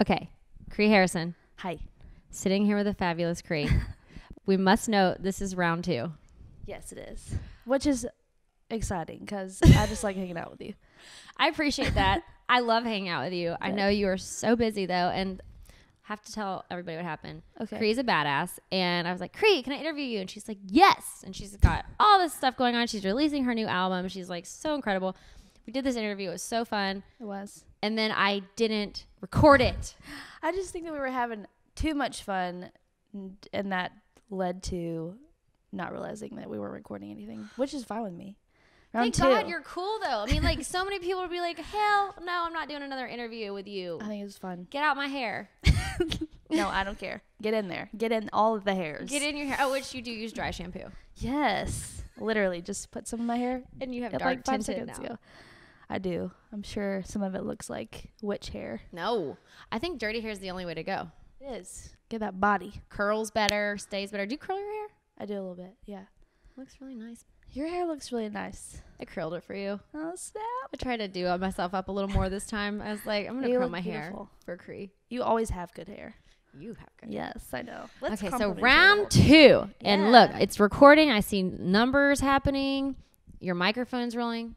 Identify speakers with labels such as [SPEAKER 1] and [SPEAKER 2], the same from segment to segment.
[SPEAKER 1] Okay, Kree Harrison,
[SPEAKER 2] Hi.
[SPEAKER 1] sitting here with a fabulous Kree. We must note this is round 2.
[SPEAKER 2] Yes, it is. Which is exciting because I just like hanging out with you.
[SPEAKER 1] I appreciate that. I love hanging out with you. Good. I know you are so busy though, and have to tell everybody what happened.
[SPEAKER 2] Okay.
[SPEAKER 1] Kree's a badass, and I was like, Kree, can I interview you? And she's like, yes. And she's got all this stuff going on. She's releasing her new album. She's like so incredible. We did this interview. It was so fun.
[SPEAKER 2] It was.
[SPEAKER 1] And then I didn't record it.
[SPEAKER 2] I just think that we were having too much fun, and that led to not realizing that we weren't recording anything, which is fine with me.
[SPEAKER 1] Thank God you're cool though. I mean, like so many people would be like, hell no, I'm not doing another interview with you.
[SPEAKER 2] I think it was fun.
[SPEAKER 1] Get out my hair.
[SPEAKER 2] No, I don't care. Get in there. Get in all of the hairs.
[SPEAKER 1] Get in your hair. Oh, which you do use dry shampoo.
[SPEAKER 2] Yes. Literally, just put some in my hair.
[SPEAKER 1] And you have dark
[SPEAKER 2] like 5
[SPEAKER 1] tinted
[SPEAKER 2] seconds
[SPEAKER 1] now.
[SPEAKER 2] ago. I do. I'm sure some of it looks like witch hair.
[SPEAKER 1] No. I think dirty hair is the only way to go.
[SPEAKER 2] It is. Get that body.
[SPEAKER 1] Curls better, stays better. Do you curl your hair?
[SPEAKER 2] I do a little bit, yeah.
[SPEAKER 1] Looks really nice.
[SPEAKER 2] Your hair looks really nice.
[SPEAKER 1] I curled it for you.
[SPEAKER 2] Oh, snap.
[SPEAKER 1] I tried to do myself up a little more this time. I was like, I'm going to curl my hair for Kree.
[SPEAKER 2] You always have good hair.
[SPEAKER 1] You have good
[SPEAKER 2] hair. Yes, I know.
[SPEAKER 1] Okay, so round 2. And look, it's recording. I see numbers happening. Your microphone's rolling.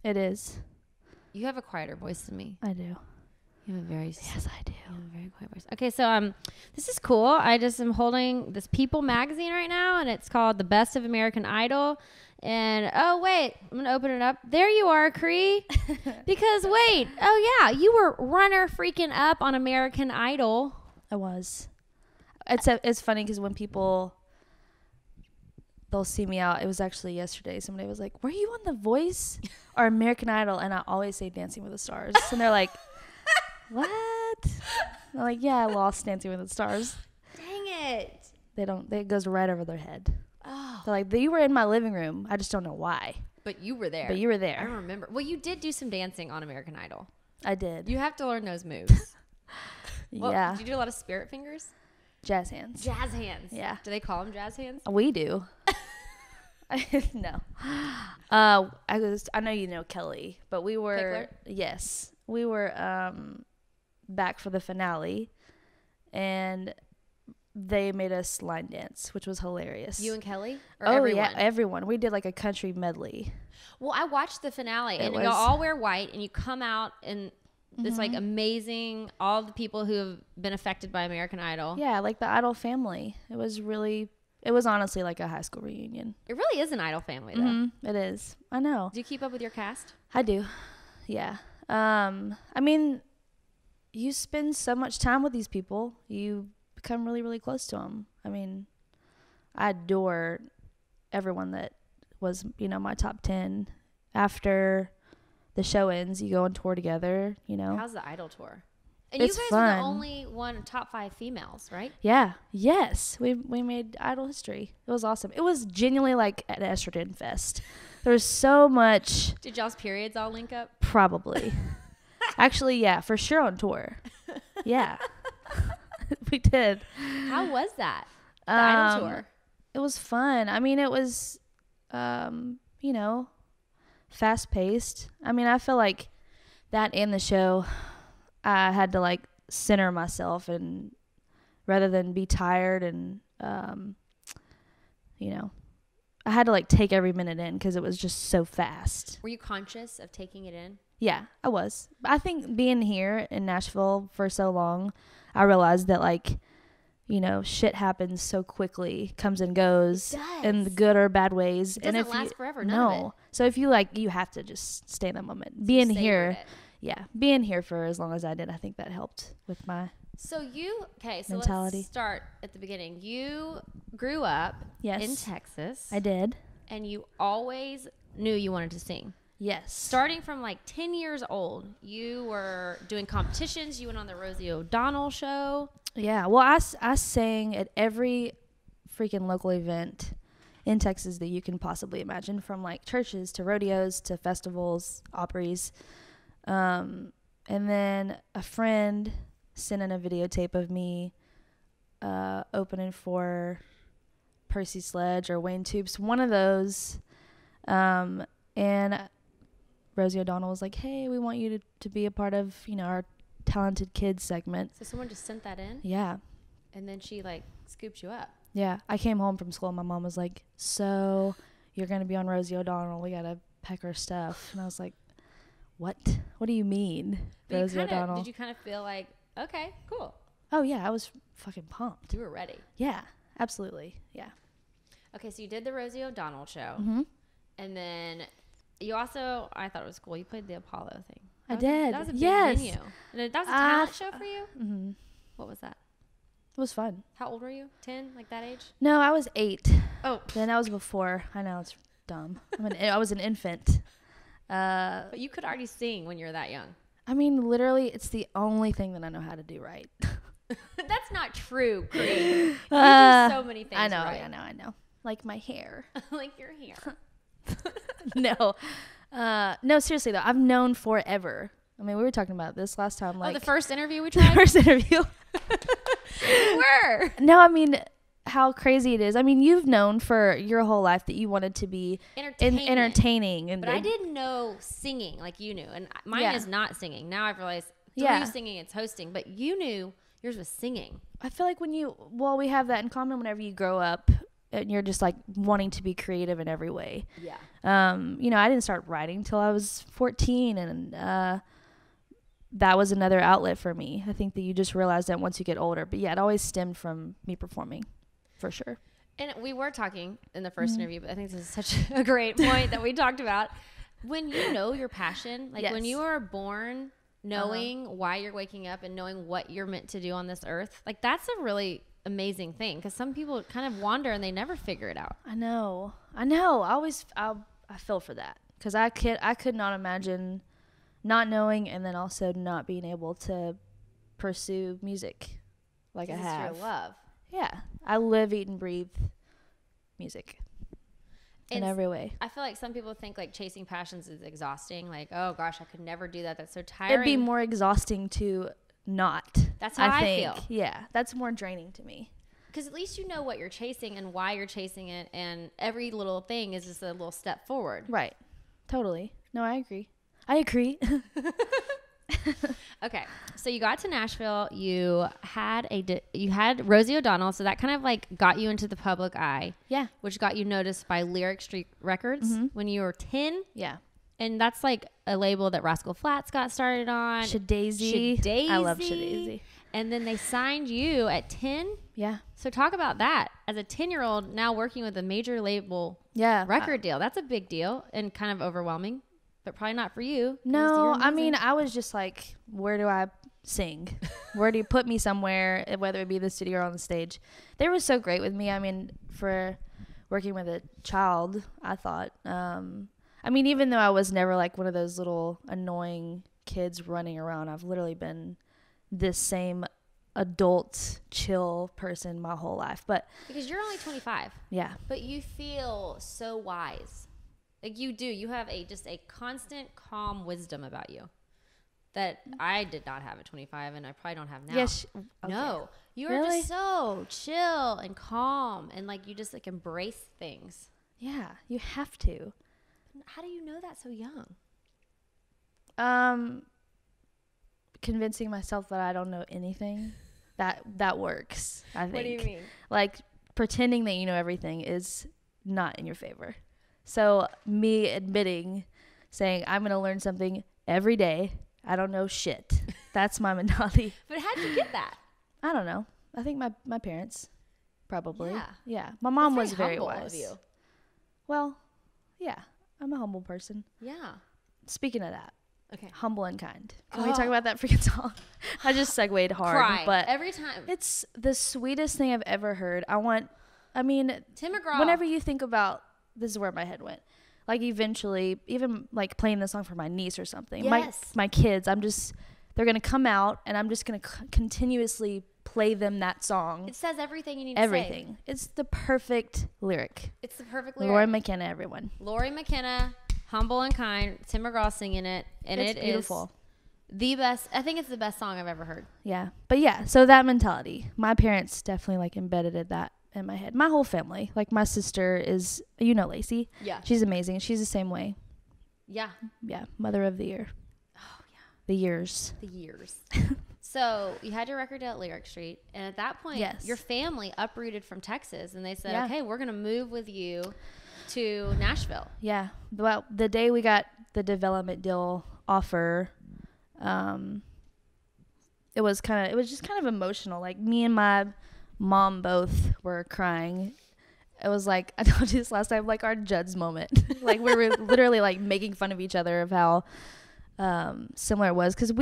[SPEAKER 2] It is.
[SPEAKER 1] You have a quieter voice than me.
[SPEAKER 2] I do.
[SPEAKER 1] You have a very
[SPEAKER 2] yes, I do.
[SPEAKER 1] You have a very quiet voice. Okay, so this is cool. I just am holding this People magazine right now, and it's called The Best of American Idol. And oh wait, I'm gonna open it up. There you are, Kree. Because wait, oh yeah, you were runner freaking up on American Idol.
[SPEAKER 2] I was. It's funny because when people they'll see me out. It was actually yesterday. Somebody was like, "Were you on The Voice or American Idol?" And I always say Dancing with the Stars, and they're like, "What?" I'm like, "Yeah, I lost Dancing with the Stars."
[SPEAKER 1] Dang it!
[SPEAKER 2] They don't. It goes right over their head.
[SPEAKER 1] Oh.
[SPEAKER 2] They're like, "You were in my living room. I just don't know why."
[SPEAKER 1] But you were there.
[SPEAKER 2] But you were there.
[SPEAKER 1] I remember. Well, you did do some dancing on American Idol.
[SPEAKER 2] I did.
[SPEAKER 1] You have to learn those moves. Well,
[SPEAKER 2] yeah.
[SPEAKER 1] Did you do a lot of spirit fingers?
[SPEAKER 2] Jazz hands.
[SPEAKER 1] Jazz hands.
[SPEAKER 2] Yeah.
[SPEAKER 1] Do they call them jazz hands?
[SPEAKER 2] We do. No. I know you know Kelly, but we were
[SPEAKER 1] Pickler?
[SPEAKER 2] Yes. We were back for the finale, and they made us line dance, which was hilarious.
[SPEAKER 1] You and Kelly? Or
[SPEAKER 2] oh
[SPEAKER 1] everyone?
[SPEAKER 2] yeah, everyone. We did like a country medley.
[SPEAKER 1] Well, I watched the finale, and you all wear white, and you come out and this like amazing, all the people who have been affected by American Idol.
[SPEAKER 2] Yeah, like the Idol family. It was honestly like a high school reunion.
[SPEAKER 1] It really is an Idol family, though.
[SPEAKER 2] It is. I know.
[SPEAKER 1] Do you keep up with your cast?
[SPEAKER 2] I do. Yeah. I mean, you spend so much time with these people. You become really, really close to them. I mean, I adore everyone that was, my top 10. After the show ends, you go on tour together,
[SPEAKER 1] How's the Idol tour? And
[SPEAKER 2] it's
[SPEAKER 1] you guys
[SPEAKER 2] fun.
[SPEAKER 1] were the only one top 5 females, right?
[SPEAKER 2] Yeah. Yes. We made Idol history. It was awesome. It was genuinely like an estrogen fest. There was so much.
[SPEAKER 1] Did y'all's periods all link up?
[SPEAKER 2] Probably. Actually, yeah, for sure on tour. Yeah. We did.
[SPEAKER 1] How was that? The Idol tour?
[SPEAKER 2] It was fun. I mean, it was, fast paced. I mean, I feel like that and the show, I had to like center myself, and rather than be tired and, I had to like take every minute in because it was just so fast.
[SPEAKER 1] Were you conscious of taking it in?
[SPEAKER 2] Yeah, I was. I think being here in Nashville for so long, I realized that like, shit happens so quickly, comes and goes in the good or bad ways.
[SPEAKER 1] It doesn't last forever. None of it.
[SPEAKER 2] So if you have to just stay in that moment. Being here for as long as I did, I think that helped with my mentality.
[SPEAKER 1] Let's start at the beginning. You grew up in Texas.
[SPEAKER 2] I did.
[SPEAKER 1] And you always knew you wanted to sing.
[SPEAKER 2] Yes.
[SPEAKER 1] Starting from like 10 years old, you were doing competitions. You went on the Rosie O'Donnell show.
[SPEAKER 2] Yeah. Well, I sang at every freaking local event in Texas that you can possibly imagine, from like churches to rodeos to festivals, Opries. And then a friend sent in a videotape of me opening for Percy Sledge or Wayne Tubes, one of those. And Rosie O'Donnell was like, "Hey, we want you to be a part of, our talented kids segment.
[SPEAKER 1] So someone just sent that in?
[SPEAKER 2] Yeah.
[SPEAKER 1] And then she, like, scooped you up.
[SPEAKER 2] Yeah. I came home from school and my mom was like, so you're going to be on Rosie O'Donnell. We got to pack our stuff. And I was like, what? What do you mean, Rosie O'Donnell?
[SPEAKER 1] Did you kind of feel like, okay, cool.
[SPEAKER 2] Oh, yeah. I was fucking pumped.
[SPEAKER 1] You were ready.
[SPEAKER 2] Yeah. Absolutely. Yeah.
[SPEAKER 1] Okay, so you did the Rosie O'Donnell show.
[SPEAKER 2] Mm-hmm.
[SPEAKER 1] And then you also, I thought it was cool, you played the Apollo thing.
[SPEAKER 2] I did.
[SPEAKER 1] That was a big
[SPEAKER 2] yes.
[SPEAKER 1] venue. And that was a talent show for you?
[SPEAKER 2] Mm-hmm.
[SPEAKER 1] What was that?
[SPEAKER 2] It was fun.
[SPEAKER 1] How old were you? 10? Like that age?
[SPEAKER 2] No, I was 8.
[SPEAKER 1] Oh.
[SPEAKER 2] Then that was before. I know, it's dumb. I was an infant.
[SPEAKER 1] But you could already sing when you were that young.
[SPEAKER 2] I mean, literally, it's the only thing that I know how to do right.
[SPEAKER 1] That's not true, Kree. You do so many things
[SPEAKER 2] I know,
[SPEAKER 1] right.
[SPEAKER 2] I know. Like my hair.
[SPEAKER 1] Like your hair.
[SPEAKER 2] No. No, seriously, though. I've known forever. I mean, we were talking about this last time. Like
[SPEAKER 1] the first interview we
[SPEAKER 2] the
[SPEAKER 1] tried?
[SPEAKER 2] first interview.
[SPEAKER 1] We were.
[SPEAKER 2] No, I mean, how crazy it is. I mean, you've known for your whole life that you wanted to be entertaining. And
[SPEAKER 1] but I didn't know singing like you knew. And mine is not singing. Now I've realized through singing, it's hosting. But you knew yours was singing.
[SPEAKER 2] I feel like we have that in common whenever you grow up and you're just like wanting to be creative in every way.
[SPEAKER 1] Yeah.
[SPEAKER 2] I didn't start writing till I was 14 and that was another outlet for me. I think that you just realize that once you get older. But yeah, it always stemmed from me performing for sure.
[SPEAKER 1] And we were talking in the first interview, but I think this is such a great point that we talked about. When you know your passion, like when you are born knowing why you're waking up and knowing what you're meant to do on this earth, like that's a really amazing thing because some people kind of wander and they never figure it out.
[SPEAKER 2] I know. I feel for that because I could not imagine not knowing and then also not being able to pursue music like I have.
[SPEAKER 1] It's your love.
[SPEAKER 2] Yeah. I live, eat, and breathe music in every way.
[SPEAKER 1] I feel like some people think like chasing passions is exhausting. Like, oh gosh, I could never do that. That's so tiring.
[SPEAKER 2] It'd be more exhausting to not.
[SPEAKER 1] That's how I
[SPEAKER 2] think.
[SPEAKER 1] feel.
[SPEAKER 2] Yeah. That's more draining to me.
[SPEAKER 1] Because at least you know what you're chasing and why you're chasing it. And every little thing is just a little step forward.
[SPEAKER 2] Right. Totally. No, I agree. I agree.
[SPEAKER 1] Okay, so you got to Nashville. You had Rosie O'Donnell, so that kind of like got you into the public eye. Yeah, which got you noticed by Lyric Street Records when you were 10. Yeah, and that's like a label that Rascal Flatts got started on.
[SPEAKER 2] Shadaisy. I love Shadaisy.
[SPEAKER 1] And then they signed you at 10. Yeah. So talk about that as a 10-year-old now working with a major label. Record deal. That's a big deal and kind of overwhelming. But probably not for you.
[SPEAKER 2] No, I mean, I was just like, where do I sing? Where do you put me somewhere, whether it be the studio or on the stage? They were so great with me. I mean, for working with a child, I thought. I mean, even though I was never like one of those little annoying kids running around, I've literally been this same adult, chill person my whole life. But
[SPEAKER 1] because you're only 25. Yeah. But you feel so wise. Like you do. You have just a constant calm wisdom about you that I did not have at 25 and I probably don't have now. Yes. Okay. No. You are just so chill and calm and like you just like embrace things.
[SPEAKER 2] Yeah. You have to.
[SPEAKER 1] How do you know that so young?
[SPEAKER 2] Convincing myself that I don't know anything. That works, I think.
[SPEAKER 1] What do you mean?
[SPEAKER 2] Like pretending that you know everything is not in your favor. So me saying I'm going to learn something every day. I don't know shit. That's my mentality.
[SPEAKER 1] But how did you get that?
[SPEAKER 2] I don't know. I think my parents probably. Yeah. My mom was very wise. Of you. Well, yeah. I'm a humble person. Yeah. Speaking of that. Okay. Humble and kind. Can we talk about that freaking song? I just segued hard.
[SPEAKER 1] Cry
[SPEAKER 2] but
[SPEAKER 1] every time.
[SPEAKER 2] It's the sweetest thing I've ever heard. Tim
[SPEAKER 1] McGraw.
[SPEAKER 2] Whenever you think about, this is where my head went. Like eventually, even like playing the song for my niece or something. Yes. My kids, they're going to come out and I'm just going to continuously play them that song.
[SPEAKER 1] It says everything you need to say.
[SPEAKER 2] Everything. It's the perfect lyric.
[SPEAKER 1] It's the perfect lyric.
[SPEAKER 2] Lori McKenna, everyone.
[SPEAKER 1] Lori McKenna, humble and kind. Tim McGraw singing it. And it's beautiful. The best. I think it's the best song I've ever heard.
[SPEAKER 2] Yeah. But yeah, so that mentality. My parents definitely like embedded that in my head. My whole family. Like my sister is, Lacey. Yeah. She's amazing. She's the same way. Yeah. Yeah. Mother of the year.
[SPEAKER 1] Oh, yeah.
[SPEAKER 2] The years.
[SPEAKER 1] So you had your record deal at Lyric Street, and at that point,
[SPEAKER 2] Yes.
[SPEAKER 1] your family uprooted from Texas, and they said,
[SPEAKER 2] Yeah.
[SPEAKER 1] okay, we're going to move with you to Nashville.
[SPEAKER 2] Yeah. Well, the day we got the development deal offer, it was just kind of emotional. Like, me and my mom both were crying. It was like, I told you this last time, like our Judd's moment. Like, we were literally like making fun of each other of how similar it was, because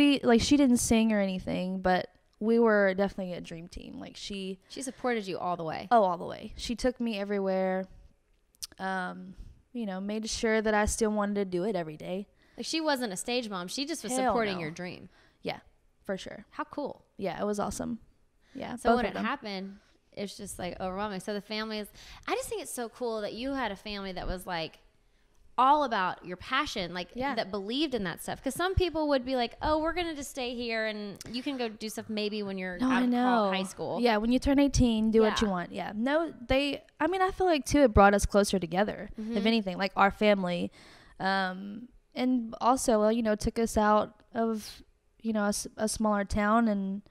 [SPEAKER 2] she didn't sing or anything, but we were definitely a dream team. Like, she
[SPEAKER 1] supported you all the way.
[SPEAKER 2] all the way. She took me everywhere. Made sure that I still wanted to do it every day.
[SPEAKER 1] Like, she wasn't a stage mom, she just was
[SPEAKER 2] Hell
[SPEAKER 1] supporting
[SPEAKER 2] no.
[SPEAKER 1] your dream.
[SPEAKER 2] Yeah, for sure.
[SPEAKER 1] How cool.
[SPEAKER 2] Yeah, it was awesome. Yeah.
[SPEAKER 1] So when it happened, it's just like overwhelming. So the family is, I just think it's so cool that you had a family that was like all about your passion, like that believed in that stuff. Because some people would be like, oh, we're going to just stay here and you can go do stuff maybe when you're out of high school.
[SPEAKER 2] Yeah, when you turn 18, do what you want. Yeah. No, I feel like too, it brought us closer together, if anything, like our family. And also, took us out of, a smaller town, and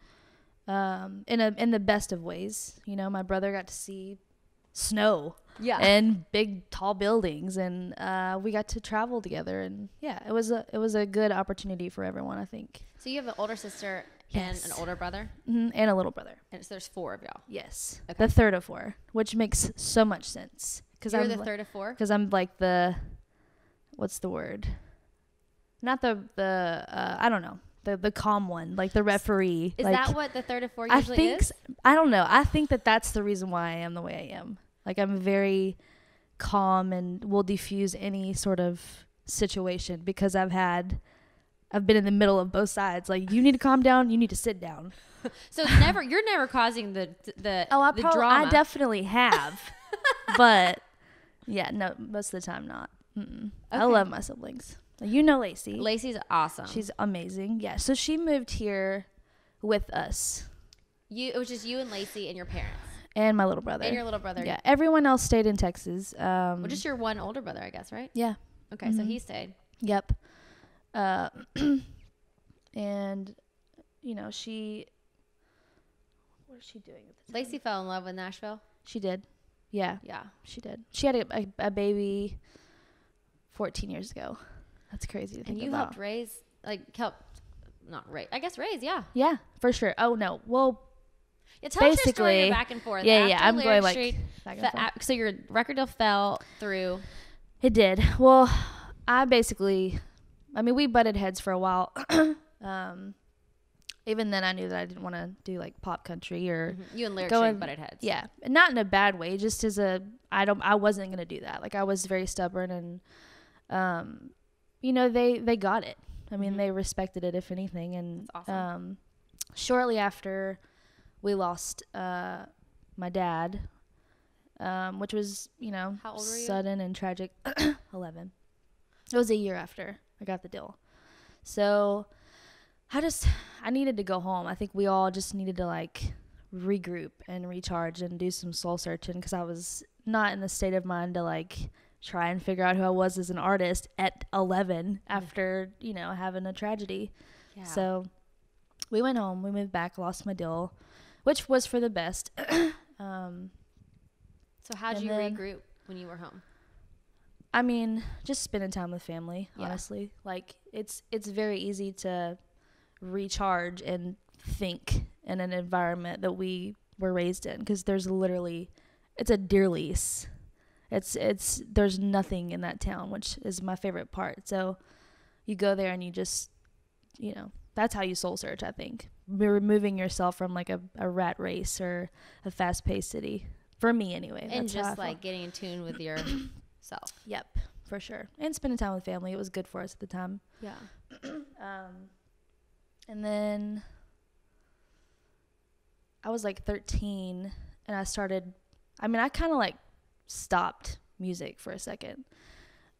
[SPEAKER 2] in the best of ways. My brother got to see snow. Yeah. And big tall buildings, and we got to travel together, and it was a good opportunity for everyone, I think.
[SPEAKER 1] So you have an older sister and an older brother?
[SPEAKER 2] Mm-hmm. And a little brother.
[SPEAKER 1] And so there's 4 of y'all.
[SPEAKER 2] Yes. Okay. The third of 4, which makes so much sense.
[SPEAKER 1] You're the third of 4?
[SPEAKER 2] Because I'm like what's the word? Not the I don't know. The calm one, like the referee.
[SPEAKER 1] Is that what the third of 4 usually is?
[SPEAKER 2] I don't know. I think that's the reason why I am the way I am. Like, I'm very calm and will diffuse any sort of situation, because I've been in the middle of both sides. Like, you need to calm down, you need to sit down.
[SPEAKER 1] So you're never causing the drama.
[SPEAKER 2] I definitely have, but yeah, no, most of the time not. Okay. I love my siblings. Lacey.
[SPEAKER 1] Lacey's awesome.
[SPEAKER 2] She's amazing. Yeah. So she moved here with us.
[SPEAKER 1] It was just you and Lacey and your parents.
[SPEAKER 2] And my little brother.
[SPEAKER 1] And your little brother.
[SPEAKER 2] Yeah. Everyone else stayed in Texas.
[SPEAKER 1] Well, just your one older brother, I guess, right?
[SPEAKER 2] Yeah.
[SPEAKER 1] Okay, so he stayed.
[SPEAKER 2] Yep. And, she... What is she doing at the time?
[SPEAKER 1] Lacey fell in love with Nashville?
[SPEAKER 2] She did. Yeah.
[SPEAKER 1] Yeah.
[SPEAKER 2] She did. She had a baby 14 years ago. That's crazy to think about. And
[SPEAKER 1] you helped raise, raise, yeah.
[SPEAKER 2] Yeah, for sure. Oh, no. Well...
[SPEAKER 1] Yeah, tell us your story. You're back and forth.
[SPEAKER 2] Yeah. I'm going back and forth.
[SPEAKER 1] So your record deal fell through.
[SPEAKER 2] It did. Well, we butted heads for a while. Even then, I knew that I didn't want to do like pop country or
[SPEAKER 1] you and Lyric Street butted heads.
[SPEAKER 2] Yeah, and not in a bad way. Just as I wasn't gonna do that. Like, I was very stubborn, and they got it. I mean, they respected it, if anything. And
[SPEAKER 1] that's awesome.
[SPEAKER 2] Shortly after, we lost my dad, which was,
[SPEAKER 1] how old were you?
[SPEAKER 2] Sudden and tragic. 11. It was a year after I got the deal. So I needed to go home. I think we all just needed to like regroup and recharge and do some soul searching, because I was not in the state of mind to like try and figure out who I was as an artist at 11 after, having a tragedy. Yeah. So we went home, we moved back, lost my deal, which was for the best.
[SPEAKER 1] So how'd you regroup when you were home?
[SPEAKER 2] I mean, just spending time with family, honestly. Like, it's very easy to recharge and think in an environment that we were raised in, because it's a deer lease. There's nothing in that town, which is my favorite part. So you go there and you just, that's how you soul search, I think. Removing yourself from like a rat race or a fast-paced city. For me, anyway.
[SPEAKER 1] And just like getting in tune with yourself.
[SPEAKER 2] Yep, for sure. And spending time with family. It was good for us at the time.
[SPEAKER 1] Yeah.
[SPEAKER 2] And then I was like 13, and I kind of like stopped music for a second.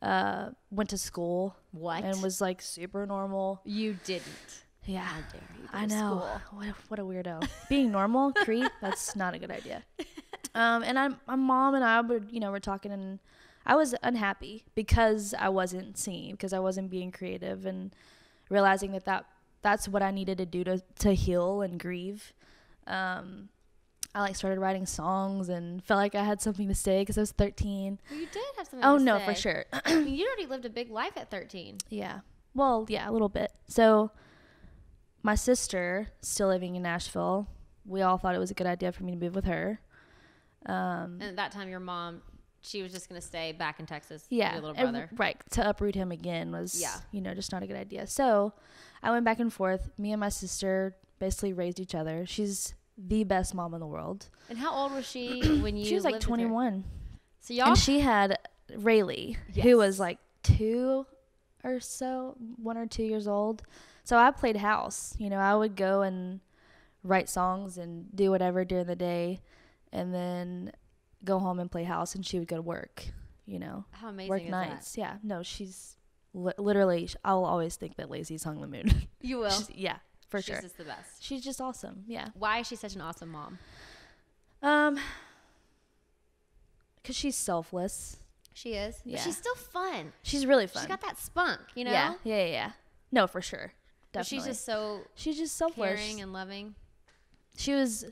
[SPEAKER 2] Went to school.
[SPEAKER 1] What?
[SPEAKER 2] And was like super normal.
[SPEAKER 1] You didn't.
[SPEAKER 2] Yeah.
[SPEAKER 1] How dare you
[SPEAKER 2] I know. What a weirdo. Being normal, Kree, that's not a good idea. And my mom and I were talking, and I was unhappy because I wasn't singing, because I wasn't being creative, and realizing that that's what I needed to do to heal and grieve. I like started writing songs and felt like I had something to say because I was 13.
[SPEAKER 1] Well, you did have something
[SPEAKER 2] Oh
[SPEAKER 1] to
[SPEAKER 2] no,
[SPEAKER 1] say.
[SPEAKER 2] for sure.
[SPEAKER 1] I mean, you already lived a big life at 13.
[SPEAKER 2] Yeah. Well, yeah, a little bit. So my sister, still living in Nashville, we all thought it was a good idea for me to move with her.
[SPEAKER 1] And at that time, your mom, she was just going to stay back in Texas
[SPEAKER 2] Yeah.
[SPEAKER 1] with your little brother.
[SPEAKER 2] Right. To uproot him again was, just not a good idea. So I went back and forth. Me and my sister basically raised each other. She's the best mom in the world.
[SPEAKER 1] And how old was she when you
[SPEAKER 2] She was like
[SPEAKER 1] lived with her?
[SPEAKER 2] 21.
[SPEAKER 1] So y'all...
[SPEAKER 2] And she had Rayleigh, who was like 2 or so, 1 or 2 years old. So I played house. I would go and write songs and do whatever during the day and then go home and play house, and she would go to work,
[SPEAKER 1] How amazing
[SPEAKER 2] work
[SPEAKER 1] is
[SPEAKER 2] nights.
[SPEAKER 1] that?
[SPEAKER 2] Yeah. No, she's literally, I'll always think that Lazy's hung the moon.
[SPEAKER 1] You will?
[SPEAKER 2] Yeah, for sure.
[SPEAKER 1] She's just the best.
[SPEAKER 2] She's just awesome. Yeah.
[SPEAKER 1] Why is she such an awesome mom?
[SPEAKER 2] Because she's selfless.
[SPEAKER 1] She is.
[SPEAKER 2] Yeah.
[SPEAKER 1] But she's still fun.
[SPEAKER 2] She's really fun.
[SPEAKER 1] She's got that spunk,
[SPEAKER 2] Yeah. No, for sure. Definitely.
[SPEAKER 1] But she's just so
[SPEAKER 2] she's just selfless.
[SPEAKER 1] caring and loving.
[SPEAKER 2] She's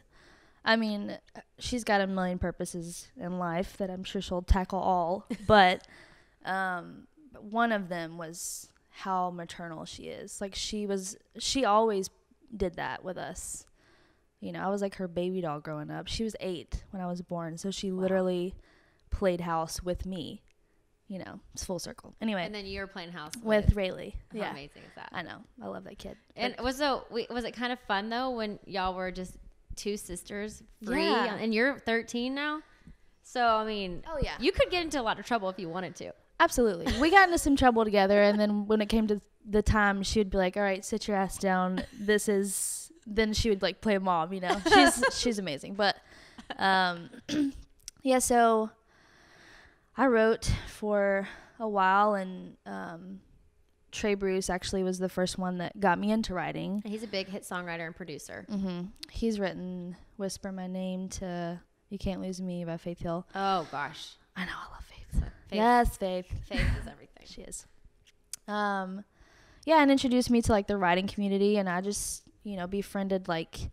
[SPEAKER 2] got a million purposes in life that I'm sure she'll tackle all. But one of them was how maternal she is. Like she always did that with us. I was like her baby doll growing up. She was 8 when I was born. So she literally played house with me. It's full circle. Anyway.
[SPEAKER 1] And then you were playing house
[SPEAKER 2] with Rayleigh.
[SPEAKER 1] How amazing is that?
[SPEAKER 2] I know. I love that kid.
[SPEAKER 1] And was it kind of fun though when y'all were just 2 sisters free?
[SPEAKER 2] Yeah.
[SPEAKER 1] And you're 13 now? So, I mean,
[SPEAKER 2] Oh, yeah.
[SPEAKER 1] you could get into a lot of trouble if you wanted to.
[SPEAKER 2] Absolutely. We got into some trouble together, and then when it came to the time, she would be like, all right, sit your ass down. Then she would like play mom, She's amazing. But yeah, so I wrote for a while, and Trey Bruce actually was the first one that got me into writing.
[SPEAKER 1] And he's a big hit songwriter and producer.
[SPEAKER 2] Mm-hmm. He's written Whisper My Name to You Can't Lose Me by Faith Hill.
[SPEAKER 1] Oh, gosh.
[SPEAKER 2] I know. I love Faith.
[SPEAKER 1] So,
[SPEAKER 2] Yes, Faith.
[SPEAKER 1] Faith is everything.
[SPEAKER 2] She is. Yeah, and introduced me to like the writing community, and I just, befriended like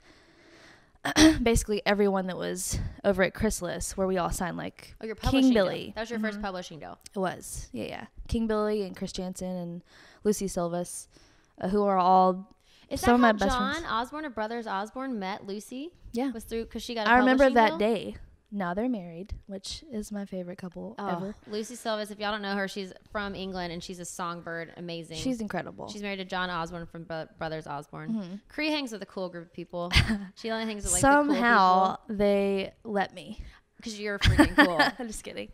[SPEAKER 2] basically everyone that was over at Chrysalis, where we all signed like
[SPEAKER 1] your publishing
[SPEAKER 2] King
[SPEAKER 1] deal.
[SPEAKER 2] Billy.
[SPEAKER 1] That was your first publishing deal.
[SPEAKER 2] It was. Yeah. King Billy and Chris Jansen and Lucy Silvas, who are all some of my best friends.
[SPEAKER 1] John Osborne of Brothers Osborne met Lucy?
[SPEAKER 2] Yeah.
[SPEAKER 1] Was through because she got a
[SPEAKER 2] I remember
[SPEAKER 1] publishing
[SPEAKER 2] that
[SPEAKER 1] deal?
[SPEAKER 2] day. Now they're married, which is my favorite couple ever.
[SPEAKER 1] Lucy Silvas, if y'all don't know her, she's from England and she's a songbird. Amazing.
[SPEAKER 2] She's incredible.
[SPEAKER 1] She's married to John Osborne from Brothers Osborne.
[SPEAKER 2] Mm-hmm.
[SPEAKER 1] Cree hangs with a cool group of people. She only hangs with like
[SPEAKER 2] Somehow
[SPEAKER 1] the cool people.
[SPEAKER 2] they let me.
[SPEAKER 1] Because you're freaking cool.
[SPEAKER 2] I'm just kidding.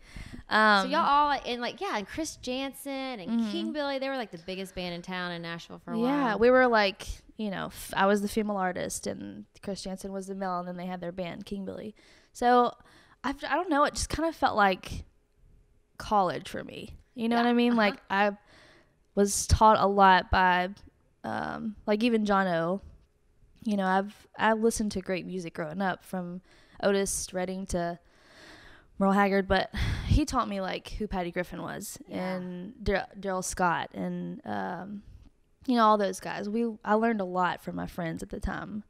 [SPEAKER 1] So y'all all and Chris Jansen and King Billy, they were like the biggest band in town in Nashville for a while.
[SPEAKER 2] Yeah, we were like, I was the female artist and Chris Jansen was the male, and then they had their band, King Billy. So I don't know, it just kind of felt like college for me. You know what I mean? Like I was taught a lot by like even John O. I've listened to great music growing up, from Otis Redding to Merle Haggard, but he taught me like who Patty Griffin was and Daryl Scott and all those guys. I learned a lot from my friends at the time.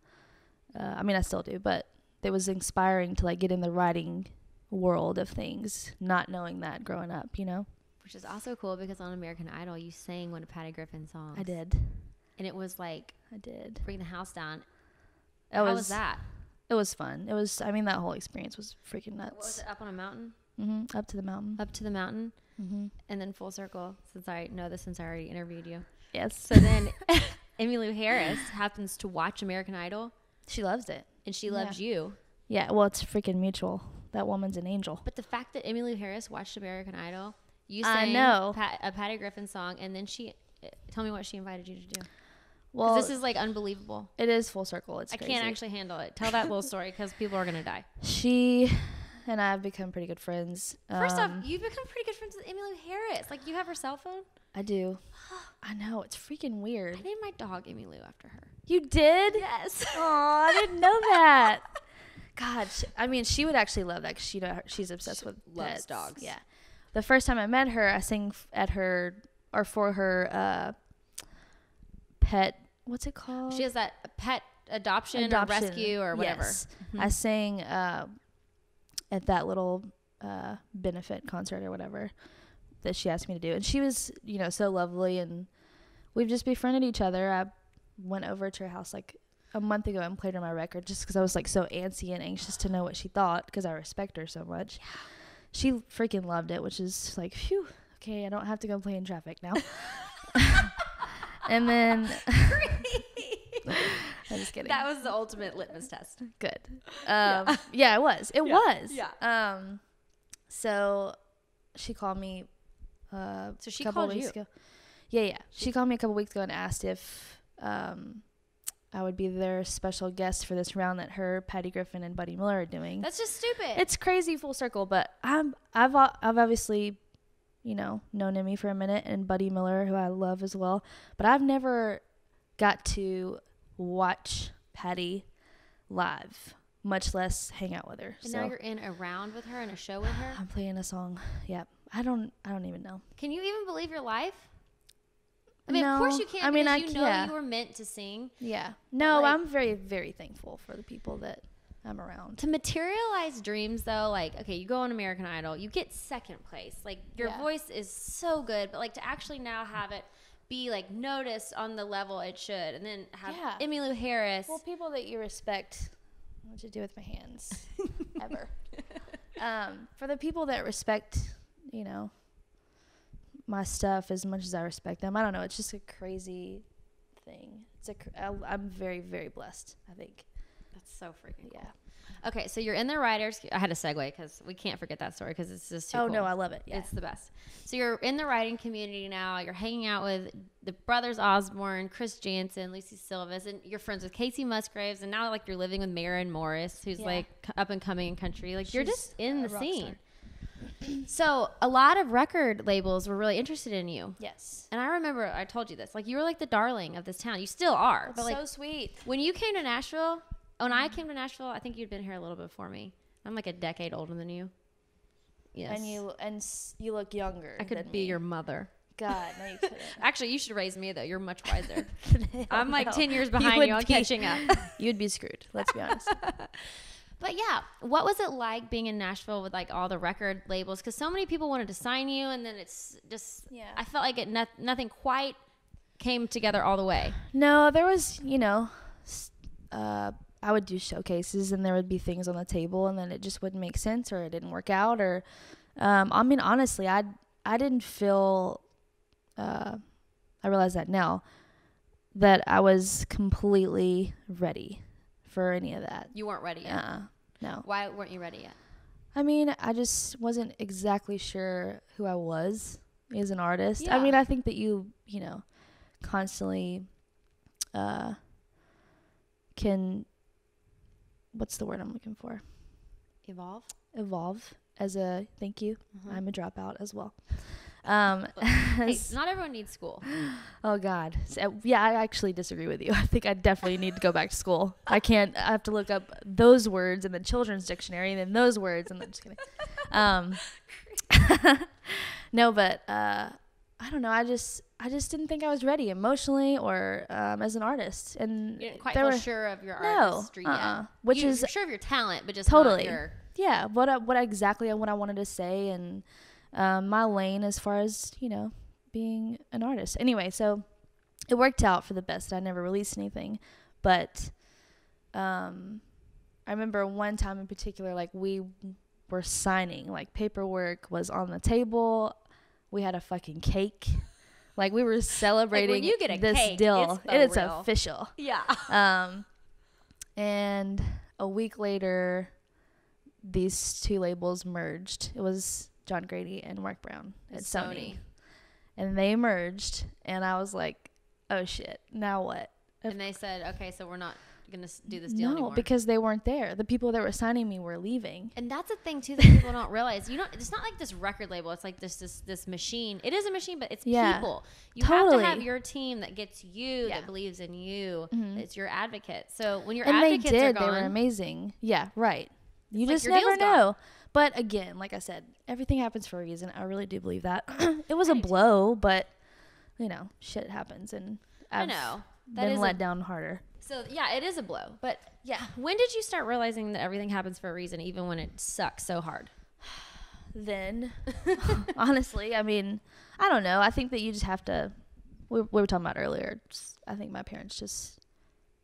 [SPEAKER 2] I still do, but it was inspiring to like get in the writing world of things, not knowing that growing up,
[SPEAKER 1] Which is also cool because on American Idol, you sang one of Patty Griffin's songs.
[SPEAKER 2] I did.
[SPEAKER 1] And it was like,
[SPEAKER 2] I did.
[SPEAKER 1] bring the house down.
[SPEAKER 2] How
[SPEAKER 1] was that?
[SPEAKER 2] It was fun. It was, that whole experience was freaking nuts.
[SPEAKER 1] What was it, up on a mountain?
[SPEAKER 2] Mm-hmm. Up to the mountain.
[SPEAKER 1] Up to the mountain.
[SPEAKER 2] Mm-hmm.
[SPEAKER 1] And then full circle, since I know this since I already interviewed you.
[SPEAKER 2] Yes.
[SPEAKER 1] So then Emmylou Harris happens to watch American Idol.
[SPEAKER 2] She loves it.
[SPEAKER 1] And she loves you.
[SPEAKER 2] Yeah, well, it's freaking mutual. That woman's an angel.
[SPEAKER 1] But the fact that Emmylou Harris watched American Idol, you sang a Patty Griffin song, and then tell me what she invited you to do. Well, this is like unbelievable.
[SPEAKER 2] It is full circle. It's crazy.
[SPEAKER 1] I can't actually handle it. Tell that little story because people are going to die.
[SPEAKER 2] She and I have become pretty good friends.
[SPEAKER 1] First off, you've become pretty good friends with Emmylou Harris. Like, you have her cell phone?
[SPEAKER 2] I do. I know. It's freaking weird.
[SPEAKER 1] I named my dog Emmylou after her.
[SPEAKER 2] You did?
[SPEAKER 1] Yes.
[SPEAKER 2] Oh, I didn't know that. God, she would actually love that because she's obsessed with
[SPEAKER 1] loves
[SPEAKER 2] pets.
[SPEAKER 1] Dogs.
[SPEAKER 2] Yeah. The first time I met her, I sang for her pet what's it called?
[SPEAKER 1] She has that pet adoption or rescue or whatever.
[SPEAKER 2] Yes. I sang at that little benefit concert or whatever that she asked me to do. And she was, you know, so lovely, and we've just befriended each other. I went over to her house like a month ago and played her my record just because I was like so antsy and anxious to know what she thought because I respect her so much. Yeah. She freaking loved it, which is like, phew, okay, I don't have to go play in traffic now. And then I'm just kidding.
[SPEAKER 1] That was the ultimate litmus test.
[SPEAKER 2] Good. Yeah, it was. It was.
[SPEAKER 1] Yeah.
[SPEAKER 2] So she called me
[SPEAKER 1] So she
[SPEAKER 2] a couple
[SPEAKER 1] called
[SPEAKER 2] weeks
[SPEAKER 1] you.
[SPEAKER 2] ago. Yeah. She called me a couple weeks ago and asked if I would be their special guest for this round that her, Patty Griffin, and Buddy Miller are doing.
[SPEAKER 1] That's just stupid.
[SPEAKER 2] It's crazy full circle, but I've obviously, you know, known Emmy for a minute, and Buddy Miller, who I love as well, but I've never got to watch Patty live, much less hang out with her.
[SPEAKER 1] And
[SPEAKER 2] so
[SPEAKER 1] now you're in a round with her and a show with her?
[SPEAKER 2] I'm playing a song. Yep. I don't even know.
[SPEAKER 1] Can you even believe your life? I mean,
[SPEAKER 2] No.
[SPEAKER 1] of course you can.
[SPEAKER 2] I mean,
[SPEAKER 1] because you know you were meant to sing.
[SPEAKER 2] Yeah. No,
[SPEAKER 1] like,
[SPEAKER 2] I'm very, very thankful for the people that I'm around.
[SPEAKER 1] To materialize dreams, though, like, okay, you go on American Idol, you get second place. Like, your voice is so good, but, like, to actually now have it be, like, noticed on the level it should, and then have Emmylou Harris.
[SPEAKER 2] Well, people that you respect, what you do with my hands, ever. For the people that respect, you know, my stuff as much as I respect them, I don't know, it's just a crazy thing. I'm very, very blessed, I think.
[SPEAKER 1] That's so freaking cool. Okay, so you're in the writers. I had to segue because we can't forget that story because it's just too cool.
[SPEAKER 2] No, I love it. Yeah.
[SPEAKER 1] It's the best. So you're in the writing community now. You're hanging out with the brothers Osborne, Chris Jansen, Lucy Silvas, and you're friends with Casey Musgraves, and now like you're living with Maren Morris, who's like up and coming in country. Like you're just in the scene. So a lot of record labels were really interested in you.
[SPEAKER 2] Yes.
[SPEAKER 1] And I remember I told you this. Like you were like the darling of this town. You still are.
[SPEAKER 2] That's
[SPEAKER 1] but like
[SPEAKER 2] so sweet.
[SPEAKER 1] when you came to Nashville, when I came to Nashville, I think you'd been here a little bit before me. I'm like a decade older than you. Yes.
[SPEAKER 2] And you look younger.
[SPEAKER 1] I could be your mother.
[SPEAKER 2] God, no, you couldn't.
[SPEAKER 1] Actually, you should raise me though. You're much wiser. I'm like 10 years behind you on catching up.
[SPEAKER 2] You'd be screwed. Let's be honest.
[SPEAKER 1] But yeah, what was it like being in Nashville with like all the record labels? Because so many people wanted to sign you, and then it's just I felt like nothing quite came together all the way.
[SPEAKER 2] No, there was, you know, I would do showcases, and there would be things on the table, and then it just wouldn't make sense, or it didn't work out, or I mean, honestly, I didn't feel. I realize that now that I was completely ready for any of that.
[SPEAKER 1] You weren't ready yet.
[SPEAKER 2] No.
[SPEAKER 1] Why weren't you ready yet?
[SPEAKER 2] I mean, I just wasn't exactly sure who I was as an artist.
[SPEAKER 1] Yeah.
[SPEAKER 2] I mean, I think that you know, constantly can, what's the word I'm looking for? Evolve as a, thank you. I'm a dropout as well.
[SPEAKER 1] Hey, not everyone needs school.
[SPEAKER 2] Oh God. So, yeah, I actually disagree with you. I think I definitely need to go back to school. I have to look up those words in the children's dictionary, and then those words, and then just kidding. No, but I don't know. I just didn't think I was ready emotionally or as an artist, and
[SPEAKER 1] you didn't quite feel sure of your artistry yet.
[SPEAKER 2] Which
[SPEAKER 1] you're
[SPEAKER 2] is
[SPEAKER 1] sure of your talent, but just
[SPEAKER 2] totally.
[SPEAKER 1] not your
[SPEAKER 2] what exactly what I wanted to say, and my lane as far as, you know, being an artist. Anyway, so it worked out for the best. I never released anything, but I remember one time in particular, like we were signing, like paperwork was on the table. We had a fucking cake. Like we were celebrating
[SPEAKER 1] like when you get a
[SPEAKER 2] this
[SPEAKER 1] cake,
[SPEAKER 2] deal.
[SPEAKER 1] it's
[SPEAKER 2] real. Official.
[SPEAKER 1] Yeah.
[SPEAKER 2] And a week later, these two labels merged. It was John Grady and Mark Brown at Sony. And they merged, and I was like, oh shit, now what?
[SPEAKER 1] And they said, okay, so we're not going to do this deal anymore.
[SPEAKER 2] No, because they weren't there. The people that were signing me were leaving.
[SPEAKER 1] And that's a thing too that people don't realize. It's not like this record label. It's like this machine. It is a machine, but it's people. You have to have your team that gets you, that believes in you. It's your advocate. So when your advocates are gone,
[SPEAKER 2] they were amazing. Yeah, right. You
[SPEAKER 1] like
[SPEAKER 2] just never know. But again, like I said, everything happens for a reason. I really do believe that. It was a blow, but you know, shit happens, and
[SPEAKER 1] I know.
[SPEAKER 2] been let down harder.
[SPEAKER 1] So yeah, it is a blow. But yeah, when did you start realizing that everything happens for a reason, even when it sucks so hard?
[SPEAKER 2] Then, honestly, I mean, I don't know. I think that you just have to. We were talking about earlier. I think my parents just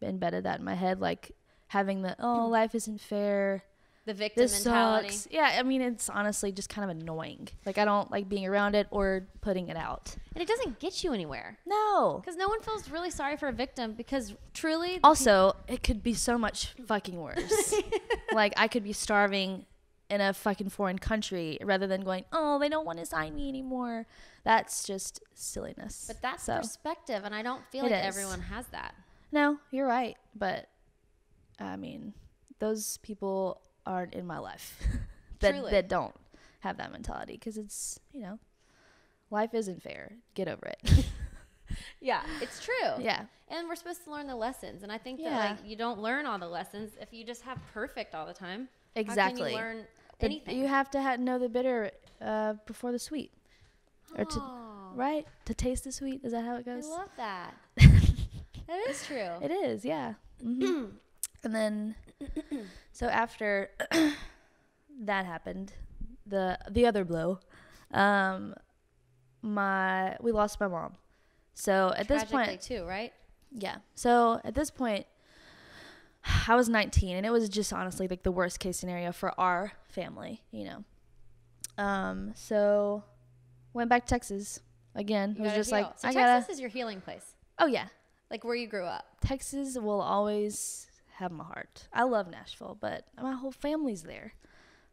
[SPEAKER 2] embedded that in my head, like having the life isn't fair.
[SPEAKER 1] The victim mentality.
[SPEAKER 2] Sucks. Yeah, I mean, it's honestly just kind of annoying. Like, I don't like being around it or putting it out.
[SPEAKER 1] And it doesn't get you anywhere.
[SPEAKER 2] No.
[SPEAKER 1] Because no one feels really sorry for a victim because truly...
[SPEAKER 2] Also, it could be so much fucking worse. Like, I could be starving in a fucking foreign country rather than going, oh, they don't want to sign me anymore. That's just silliness.
[SPEAKER 1] But that's perspective, and I don't feel like everyone has that.
[SPEAKER 2] No, you're right. But, I mean, those people... aren't in my life that don't have that mentality, because it's, you know, life isn't fair. Get over it.
[SPEAKER 1] Yeah, it's true.
[SPEAKER 2] Yeah.
[SPEAKER 1] And we're supposed to learn the lessons, and I think that like you don't learn all the lessons if you just have perfect all the time.
[SPEAKER 2] Exactly.
[SPEAKER 1] How can you learn anything?
[SPEAKER 2] You have to know the bitter before the sweet. Or right? To taste the sweet. Is that how it goes?
[SPEAKER 1] I love that. That is true.
[SPEAKER 2] It is, yeah. Mm-hmm. And then, so after that happened, the other blow, we lost my mom. So at this point,
[SPEAKER 1] too, right?
[SPEAKER 2] Yeah. So at this point, I was 19, and it was just honestly like the worst case scenario for our family, you know. So went back to Texas again. It was just like,
[SPEAKER 1] so Texas is your healing place.
[SPEAKER 2] Oh yeah,
[SPEAKER 1] like where you grew up.
[SPEAKER 2] Texas will always have my heart. I love Nashville, but my whole family's there,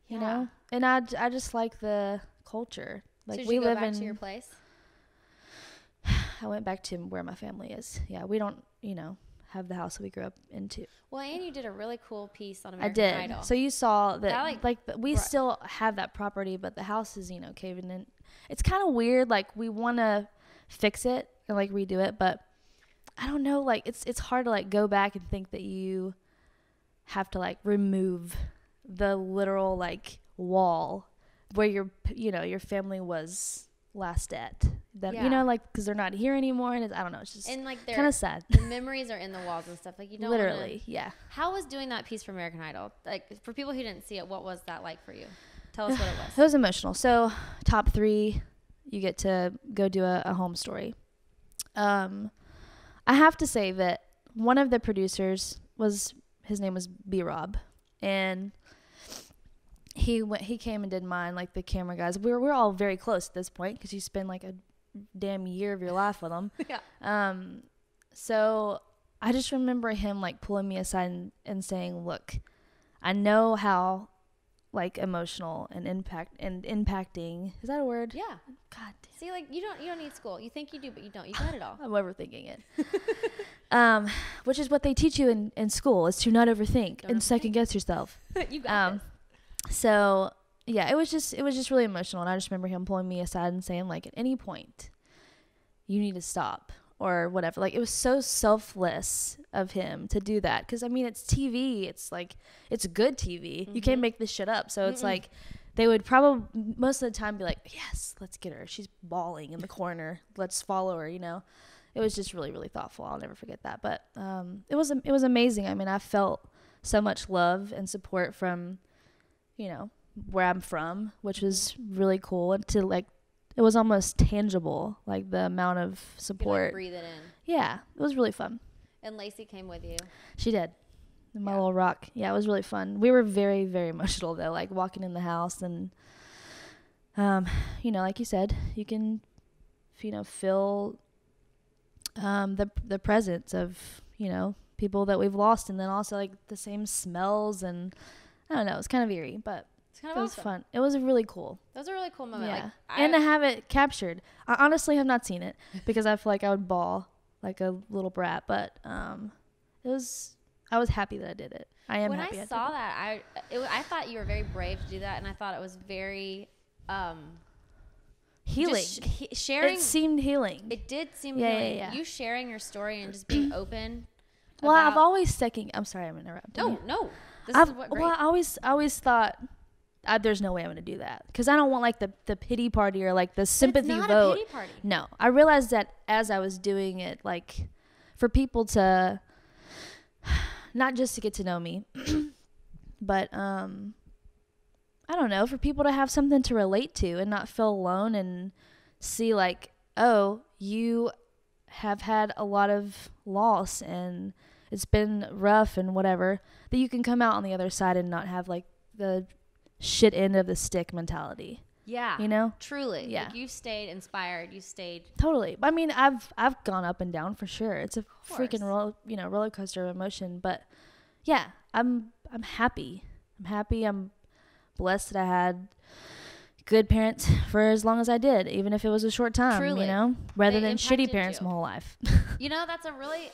[SPEAKER 2] you know. And I just like the culture. Like,
[SPEAKER 1] so did
[SPEAKER 2] we
[SPEAKER 1] you go
[SPEAKER 2] live
[SPEAKER 1] back to your place?
[SPEAKER 2] I went back to where my family is. Yeah, we don't, you know, have the house that we grew up into.
[SPEAKER 1] Well, and you did a really cool piece on American Idol.
[SPEAKER 2] I did. So you saw that we still have that property, but the house is, you know, caving in. It's kind of weird. Like, we want to fix it and like redo it, but I don't know. Like, it's hard to like go back and think that you have to like remove the literal like wall where your family was last at. You know, like, because they're not here anymore, and I don't know. It's just kind of sad.
[SPEAKER 1] The memories are in the walls and stuff. Like, you don't
[SPEAKER 2] literally, yeah.
[SPEAKER 1] How was doing that piece for American Idol? Like, for people who didn't see it, what was that like for you? Tell us what it was.
[SPEAKER 2] It was emotional. So top 3, you get to go do a home story. I have to say that one of the producers his name was B-Rob, and he came and did mine, like the camera guys. We're all very close at this point because you spend like a damn year of your life with them.
[SPEAKER 1] Yeah.
[SPEAKER 2] So I just remember him like pulling me aside and saying, "Look, I know how like emotional and impacting, is that a word?
[SPEAKER 1] Yeah.
[SPEAKER 2] God damn.
[SPEAKER 1] See, like, you don't need school. You think you do, but you don't. You got it all.
[SPEAKER 2] I'm overthinking it. Which is what they teach you in school, is to not overthink and second guess yourself.
[SPEAKER 1] You got this.
[SPEAKER 2] So yeah, it was just really emotional, and I just remember him pulling me aside and saying, like, at any point you need to stop or whatever. Like, it was so selfless of him to do that, because I mean, it's TV. It's like, it's good TV. Mm-hmm. You can't make this shit up. So it's like, they would probably most of the time be like, yes, let's get her. She's bawling in the corner. Let's follow her, you know. It was just really, really thoughtful. I'll never forget that. But it was amazing. I mean, I felt so much love and support from, you know, where I'm from, which was really cool. And to like, it was almost tangible, like the amount of support.
[SPEAKER 1] You breathe it in.
[SPEAKER 2] Yeah, it was really fun.
[SPEAKER 1] And Lacey came with you.
[SPEAKER 2] She did. My little rock. Yeah, it was really fun. We were very, very emotional though, like walking in the house, and you know, like you said, you can, you know, feel the presence of, you know, people that we've lost, and then also like the same smells, and I don't know, it's kind of eerie, but it was fun. It was really cool.
[SPEAKER 1] That was a really cool moment.
[SPEAKER 2] Yeah. Like, and to have it captured. I honestly have not seen it because I feel like I would bawl like a little brat, but I was happy that I did it. I am happy. When I saw
[SPEAKER 1] that, I thought you were very brave to do that, and I thought it was very
[SPEAKER 2] healing.
[SPEAKER 1] Sharing.
[SPEAKER 2] It seemed healing.
[SPEAKER 1] It did seem healing. Yeah. You sharing your story and just being open.
[SPEAKER 2] Well, I've always I'm sorry, I'm interrupting.
[SPEAKER 1] No. This is what great.
[SPEAKER 2] Well, I always thought, there's no way I'm going to do that, because I don't want like the pity party or like the sympathy vote.
[SPEAKER 1] It's not a pity party.
[SPEAKER 2] No, I realized that as I was doing it, like for people to, not just to get to know me, but I don't know, for people to have something to relate to and not feel alone and see like, oh, you have had a lot of loss and it's been rough and whatever, that you can come out on the other side and not have like the shit end of the stick mentality.
[SPEAKER 1] Yeah.
[SPEAKER 2] You know?
[SPEAKER 1] Truly.
[SPEAKER 2] Yeah.
[SPEAKER 1] Like, you stayed inspired. You stayed.
[SPEAKER 2] Totally. I mean, I've gone up and down for sure. It's a freaking roller coaster of emotion, but yeah, I'm happy. I'm happy. I'm blessed that I had good parents for as long as I did, even if it was a short time.
[SPEAKER 1] Truly.
[SPEAKER 2] You know, rather
[SPEAKER 1] They
[SPEAKER 2] than shitty
[SPEAKER 1] impacted
[SPEAKER 2] parents
[SPEAKER 1] you.
[SPEAKER 2] my whole life.
[SPEAKER 1] You know, that's a really,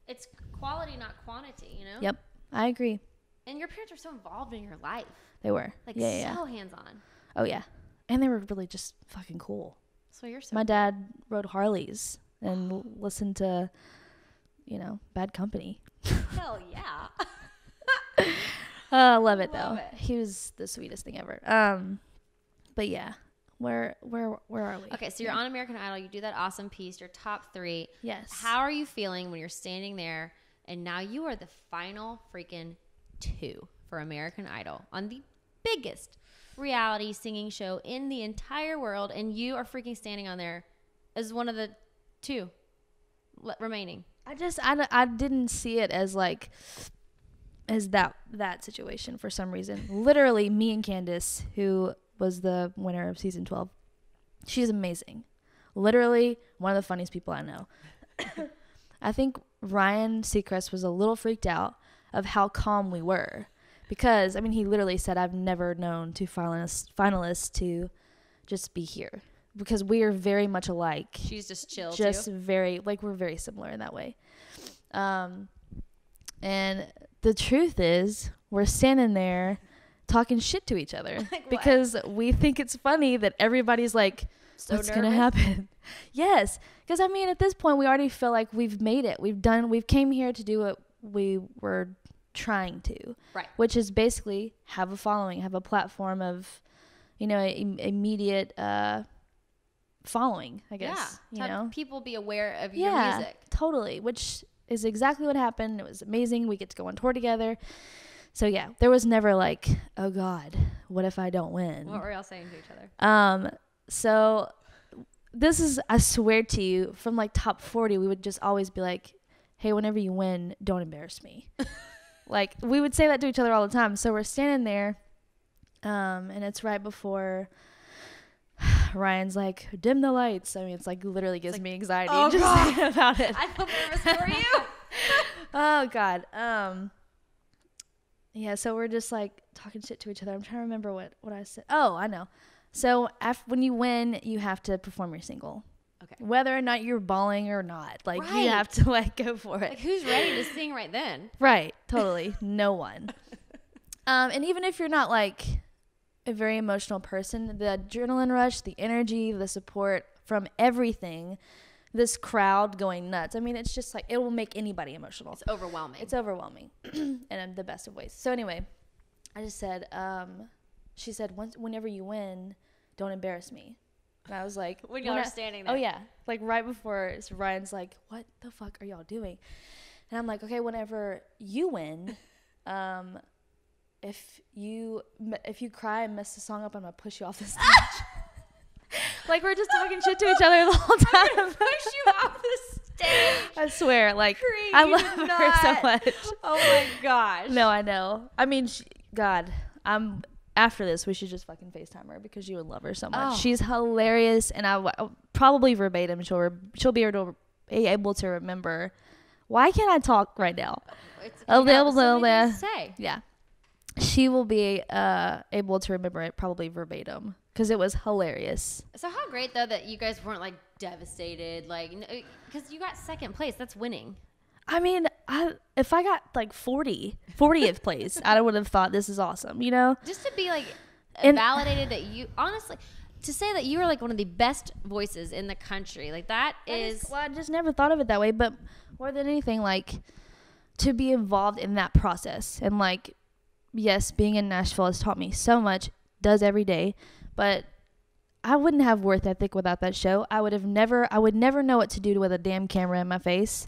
[SPEAKER 1] it's quality, not quantity, you know?
[SPEAKER 2] Yep, I agree.
[SPEAKER 1] And your parents were so involved in your life.
[SPEAKER 2] They were.
[SPEAKER 1] Like,
[SPEAKER 2] yeah.
[SPEAKER 1] so hands-on.
[SPEAKER 2] Oh, yeah. And they were really just fucking cool.
[SPEAKER 1] So you're so
[SPEAKER 2] My dad rode Harleys and listened to, Bad Company.
[SPEAKER 1] Hell yeah.
[SPEAKER 2] I love it,
[SPEAKER 1] Love
[SPEAKER 2] though.
[SPEAKER 1] it.
[SPEAKER 2] He was the sweetest thing ever. But yeah, where are we?
[SPEAKER 1] Okay, so you're on American Idol. You do that awesome piece. Your top 3.
[SPEAKER 2] Yes.
[SPEAKER 1] How are you feeling when you're standing there and now you are the final freaking 2 for American Idol on the biggest reality singing show in the entire world, and you are freaking standing on there as one of the 2 remaining?
[SPEAKER 2] I didn't see it as like as that situation for some reason. Literally, me and Candace, who was the winner of season 12, she's amazing. Literally one of the funniest people I know. I think Ryan Seacrest was a little freaked out of how calm we were, because I mean, he literally said, I've never known 2 finalists to just be here, because we are very much alike.
[SPEAKER 1] She's just chill
[SPEAKER 2] Just
[SPEAKER 1] too.
[SPEAKER 2] very, like, we're very similar in that way. And the truth is, we're standing there talking shit to each other
[SPEAKER 1] Like
[SPEAKER 2] because we think it's funny that everybody's like,
[SPEAKER 1] So
[SPEAKER 2] what's going to
[SPEAKER 1] nervous?
[SPEAKER 2] happen? Yes. Because I mean, at this point, we already feel like we've made it. We've came here to do what we were trying to,
[SPEAKER 1] Right.
[SPEAKER 2] which is basically have a following, have a platform of, immediate, following, I guess,
[SPEAKER 1] Yeah. To have people be aware of your
[SPEAKER 2] yeah,
[SPEAKER 1] music.
[SPEAKER 2] totally, which is exactly what happened. It was amazing. We get to go on tour together. So yeah, there was never like, oh God, what if I don't win?
[SPEAKER 1] What were y'all saying to each other?
[SPEAKER 2] So this is, I swear to you, from like top 40, we would just always be like, hey, whenever you win, don't embarrass me. Like, we would say that to each other all the time. So we're standing there, and it's right before Ryan's like, dim the lights. I mean, it's like literally gives me anxiety just thinking about it.
[SPEAKER 1] I feel nervous for you.
[SPEAKER 2] Oh God. Yeah, so we're just like talking shit to each other. I'm trying to remember what I said. Oh, I know. So when you win, you have to perform your single.
[SPEAKER 1] Okay.
[SPEAKER 2] Whether or not you're bawling or not, like
[SPEAKER 1] Right.
[SPEAKER 2] you have to like go for it.
[SPEAKER 1] Like, who's ready to sing right then?
[SPEAKER 2] Right. Totally. No one. And even if you're not like a very emotional person, the adrenaline rush, the energy, the support from everything, this crowd going nuts. I mean, it's just like, it will make anybody emotional.
[SPEAKER 1] It's overwhelming.
[SPEAKER 2] It's overwhelming in the best of ways. So anyway, I just said, she said, whenever you win, don't embarrass me. And I was like,
[SPEAKER 1] when y'all are standing there.
[SPEAKER 2] oh yeah. Like right before, so Ryan's like, what the fuck are y'all doing? And I'm like, okay, whenever you win, if you cry and mess the song up, I'm gonna push you off the stage. Like, we're just talking shit to each other the whole time.
[SPEAKER 1] I'm gonna push you off the stage.
[SPEAKER 2] I swear, like,
[SPEAKER 1] Kree,
[SPEAKER 2] I
[SPEAKER 1] you
[SPEAKER 2] love
[SPEAKER 1] did
[SPEAKER 2] her so
[SPEAKER 1] not.
[SPEAKER 2] much.
[SPEAKER 1] Oh my gosh.
[SPEAKER 2] No, I know. I mean, God, after this, we should just fucking FaceTime her because you would love her so much.
[SPEAKER 1] Oh.
[SPEAKER 2] She's hilarious, and I probably verbatim she'll be able to remember. Why can't I talk right now?
[SPEAKER 1] It's,
[SPEAKER 2] A
[SPEAKER 1] you have
[SPEAKER 2] little,
[SPEAKER 1] so many things
[SPEAKER 2] yeah.
[SPEAKER 1] to say.
[SPEAKER 2] Yeah, she will be able to remember it probably verbatim because it was hilarious.
[SPEAKER 1] So how great though that you guys weren't like devastated, like, because you got second place. That's winning.
[SPEAKER 2] I mean, if I got like 40th place, I would have thought this is awesome, you know?
[SPEAKER 1] Just to be like
[SPEAKER 2] And-
[SPEAKER 1] validated that you honestly, to say that you are like one of the best voices in the country, like that is
[SPEAKER 2] Well, I just never thought of it that way, but more than anything, like, to be involved in that process. And like, yes, being in Nashville has taught me so much, does every day, but I wouldn't have worth ethic without that show. I would never know what to do with a damn camera in my face.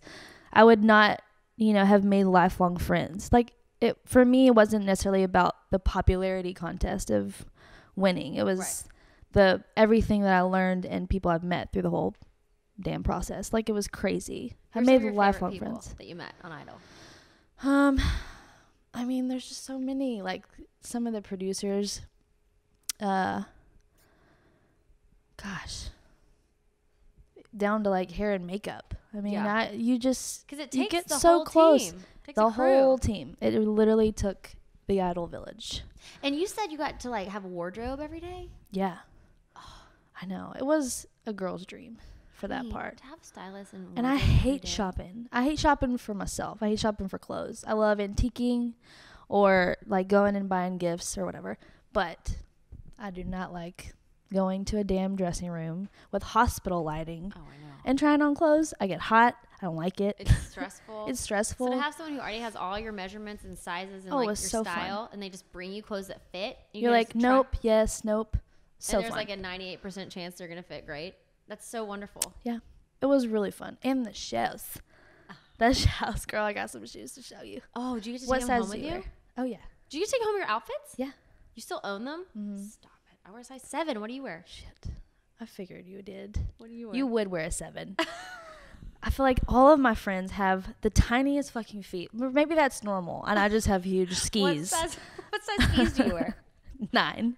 [SPEAKER 2] I would not, have made lifelong friends. Like, for me, it wasn't necessarily about the popularity contest of winning. It was everything that I learned and people I've met through the whole damn process. Like, it was crazy. I made lifelong friends
[SPEAKER 1] that you met on Idol.
[SPEAKER 2] I mean, there's just so many. Like, some of the producers, gosh, down to like hair and makeup. I mean, you just, because
[SPEAKER 1] it takes
[SPEAKER 2] you get
[SPEAKER 1] the
[SPEAKER 2] so
[SPEAKER 1] whole
[SPEAKER 2] close.
[SPEAKER 1] Team. It takes
[SPEAKER 2] the
[SPEAKER 1] a crew.
[SPEAKER 2] whole team. It literally took the Idol village.
[SPEAKER 1] And you said you got to like have a wardrobe every day?
[SPEAKER 2] Yeah. I know. It was a girl's dream for that part.
[SPEAKER 1] To have a stylist
[SPEAKER 2] and I hate shopping. I hate shopping for myself. I hate shopping for clothes. I love antiquing or like going and buying gifts or whatever. But I do not like going to a damn dressing room with hospital lighting and trying on clothes. I get hot. I don't like it.
[SPEAKER 1] It's stressful.
[SPEAKER 2] It's stressful.
[SPEAKER 1] So to have someone who already has all your measurements and sizes and like your
[SPEAKER 2] so
[SPEAKER 1] style,
[SPEAKER 2] fun.
[SPEAKER 1] and they just bring you clothes that fit.
[SPEAKER 2] You're like, nope, yes, nope. So
[SPEAKER 1] and there's
[SPEAKER 2] fun.
[SPEAKER 1] like a 98% chance they're gonna fit great. That's so wonderful.
[SPEAKER 2] Yeah, it was really fun. And the shoes. The shoes, girl. I got some shoes to show you.
[SPEAKER 1] Oh, did you get to take them home with you?
[SPEAKER 2] Oh yeah.
[SPEAKER 1] Did you get to take home your outfits?
[SPEAKER 2] Yeah.
[SPEAKER 1] You still own them?
[SPEAKER 2] Mm-hmm.
[SPEAKER 1] Stop it. I wear a size 7. What do you wear?
[SPEAKER 2] Shit. I figured you did.
[SPEAKER 1] What do you wear?
[SPEAKER 2] You would wear a 7. I feel like all of my friends have the tiniest fucking feet. Maybe that's normal, and I just have huge skis.
[SPEAKER 1] What size skis do you wear?
[SPEAKER 2] 9.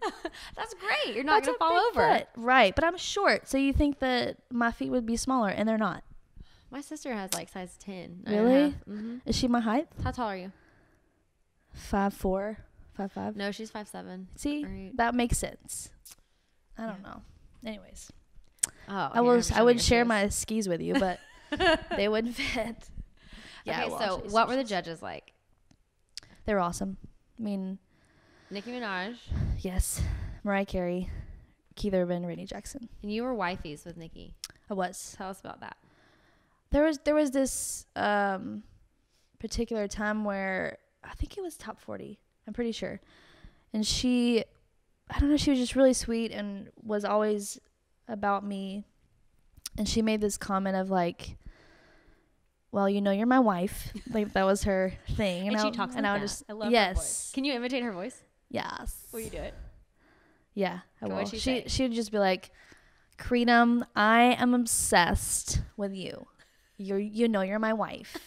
[SPEAKER 1] That's great. You're not going to fall over.
[SPEAKER 2] Foot. Right, but I'm short, so you think that my feet would be smaller, and they're not.
[SPEAKER 1] My sister has like size 10.
[SPEAKER 2] Really?
[SPEAKER 1] Mm-hmm.
[SPEAKER 2] Is she my height?
[SPEAKER 1] How tall are you?
[SPEAKER 2] 5'4", 5'5".
[SPEAKER 1] No, she's 5'7".
[SPEAKER 2] See,
[SPEAKER 1] right.
[SPEAKER 2] That makes sense. I don't know. Anyways,
[SPEAKER 1] I
[SPEAKER 2] would share my skis with you, but they wouldn't fit.
[SPEAKER 1] Yeah. Okay, so what were the judges like?
[SPEAKER 2] They were awesome. I mean,
[SPEAKER 1] Nicki Minaj.
[SPEAKER 2] Yes, Mariah Carey, Keith Urban, Rainey Jackson.
[SPEAKER 1] And you were wifeys with Nicki.
[SPEAKER 2] I was.
[SPEAKER 1] Tell us about that.
[SPEAKER 2] There was this particular time where I think it was top 40. I'm pretty sure, and she was just really sweet and was always about me. And she made this comment of like, well, you're my wife. Like, that was her thing.
[SPEAKER 1] And she talks like that. I love her voice. Can you imitate her voice?
[SPEAKER 2] Yes.
[SPEAKER 1] Will you do it?
[SPEAKER 2] Yeah, I will.
[SPEAKER 1] She
[SPEAKER 2] would just be like, Kreedom, I am obsessed with you. You're my wife.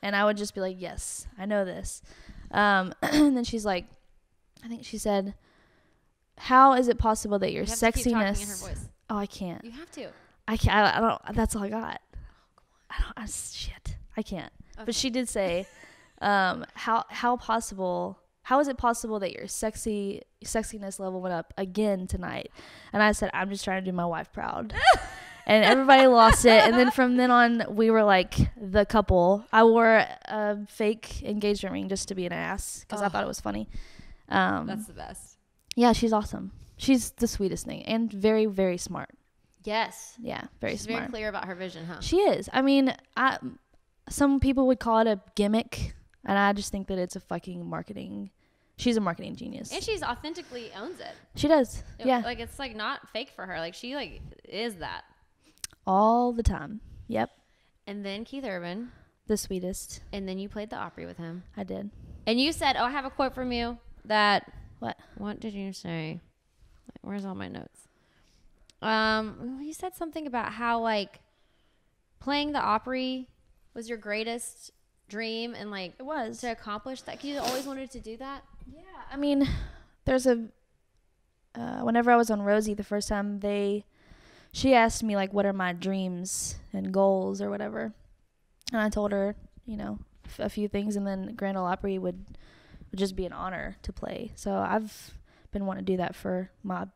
[SPEAKER 2] And I would just be like, yes, I know this. And then she's like, I think she said, how is it possible that your
[SPEAKER 1] you have
[SPEAKER 2] sexiness...
[SPEAKER 1] to keep talking in her voice.
[SPEAKER 2] Oh, I can't.
[SPEAKER 1] You have to.
[SPEAKER 2] I can't. I don't. That's all I got. Shit. I can't. Okay. But she did say, how is it possible that your sexiness level went up again tonight? And I said, I'm just trying to do my wife proud. And everybody lost it. And then from then on, we were like the couple. I wore a fake engagement ring just to be an ass because I thought it was funny.
[SPEAKER 1] That's the best.
[SPEAKER 2] Yeah, she's awesome. She's the sweetest thing and very, very smart.
[SPEAKER 1] Yes.
[SPEAKER 2] Yeah, very smart.
[SPEAKER 1] Very clear about her vision, huh?
[SPEAKER 2] She is. I mean, some people would call it a gimmick, and I just think that it's a fucking marketing. She's a marketing genius.
[SPEAKER 1] And she's authentically owns it.
[SPEAKER 2] She does. Yeah.
[SPEAKER 1] Like, it's like not fake for her. Like, she like is that.
[SPEAKER 2] All the time. Yep.
[SPEAKER 1] And then Keith Urban.
[SPEAKER 2] The sweetest.
[SPEAKER 1] And then you played the Opry with him.
[SPEAKER 2] I did.
[SPEAKER 1] And you said, I have a quote from you that...
[SPEAKER 2] What
[SPEAKER 1] did you say? Where's all my notes? You said something about how, like, playing the Opry was your greatest dream and, like...
[SPEAKER 2] It was.
[SPEAKER 1] To accomplish that. 'Cause you always wanted to do that?
[SPEAKER 2] Yeah. I mean, there's whenever I was on Rosie the first time, she asked me, like, what are my dreams and goals or whatever. And I told her, a few things. And then Grand Ole Opry would just be an honor to play. So I've been wanting to do that for my,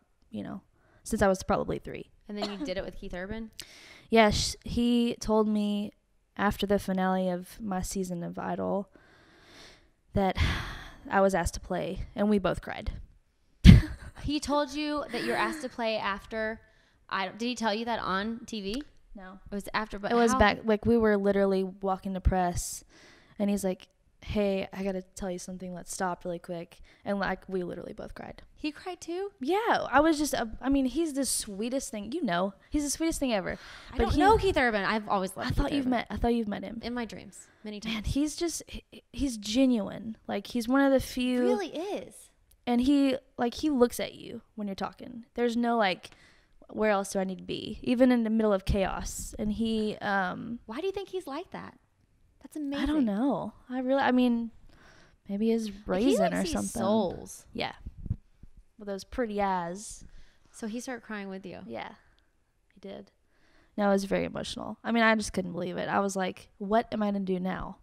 [SPEAKER 2] since I was probably 3.
[SPEAKER 1] And then you did it with Keith Urban?
[SPEAKER 2] Yeah, he told me after the finale of my season of Idol that I was asked to play, and we both cried.
[SPEAKER 1] He told you that you're asked to play after Idol. Did he tell you that on TV?
[SPEAKER 2] No.
[SPEAKER 1] It was after, but
[SPEAKER 2] it was back, like, we were literally walking to press, and he's like, hey, I gotta tell you something. Let's stop really quick. And like, we literally both cried.
[SPEAKER 1] He cried too?
[SPEAKER 2] Yeah, I was just, I mean, he's the sweetest thing. You know, he's the sweetest thing ever.
[SPEAKER 1] I don't know Keith Urban. I've always loved
[SPEAKER 2] I thought
[SPEAKER 1] Keith
[SPEAKER 2] you've
[SPEAKER 1] Urban.
[SPEAKER 2] met. I thought you've met him
[SPEAKER 1] In my dreams many times.
[SPEAKER 2] Man, he's just, he's genuine. Like, he's one of the few.
[SPEAKER 1] He really is.
[SPEAKER 2] And he looks at you when you're talking. There's no like, where else do I need to be? Even in the middle of chaos. And he,
[SPEAKER 1] why do you think he's like that? That's amazing.
[SPEAKER 2] I don't know. I mean, maybe his raisin or something.
[SPEAKER 1] Souls.
[SPEAKER 2] Yeah. With those pretty eyes.
[SPEAKER 1] So he started crying with you.
[SPEAKER 2] Yeah, he did. No, it was very emotional. I mean, I just couldn't believe it. I was like, what am I going to do now?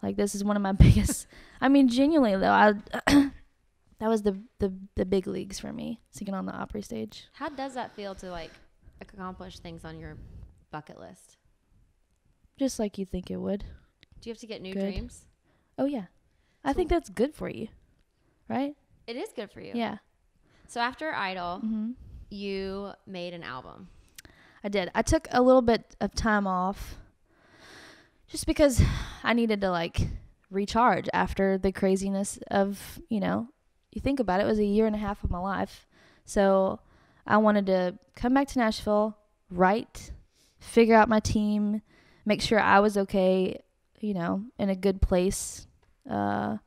[SPEAKER 2] Like, this is one of my biggest, I mean, genuinely though, that was the big leagues for me, singing on the Opry stage.
[SPEAKER 1] How does that feel to like accomplish things on your bucket list?
[SPEAKER 2] Just like you think it would.
[SPEAKER 1] Do you have to get new
[SPEAKER 2] Good.
[SPEAKER 1] dreams?
[SPEAKER 2] Oh yeah. I think that's good for you. Right?
[SPEAKER 1] It is good for you.
[SPEAKER 2] Yeah.
[SPEAKER 1] So after Idol, you made an album.
[SPEAKER 2] I did. I took a little bit of time off just because I needed to like recharge after the craziness of, you know, you think about it, it was a year and a half of my life. So I wanted to come back to Nashville, write, figure out my team, make sure I was okay, you know, in a good place. Because,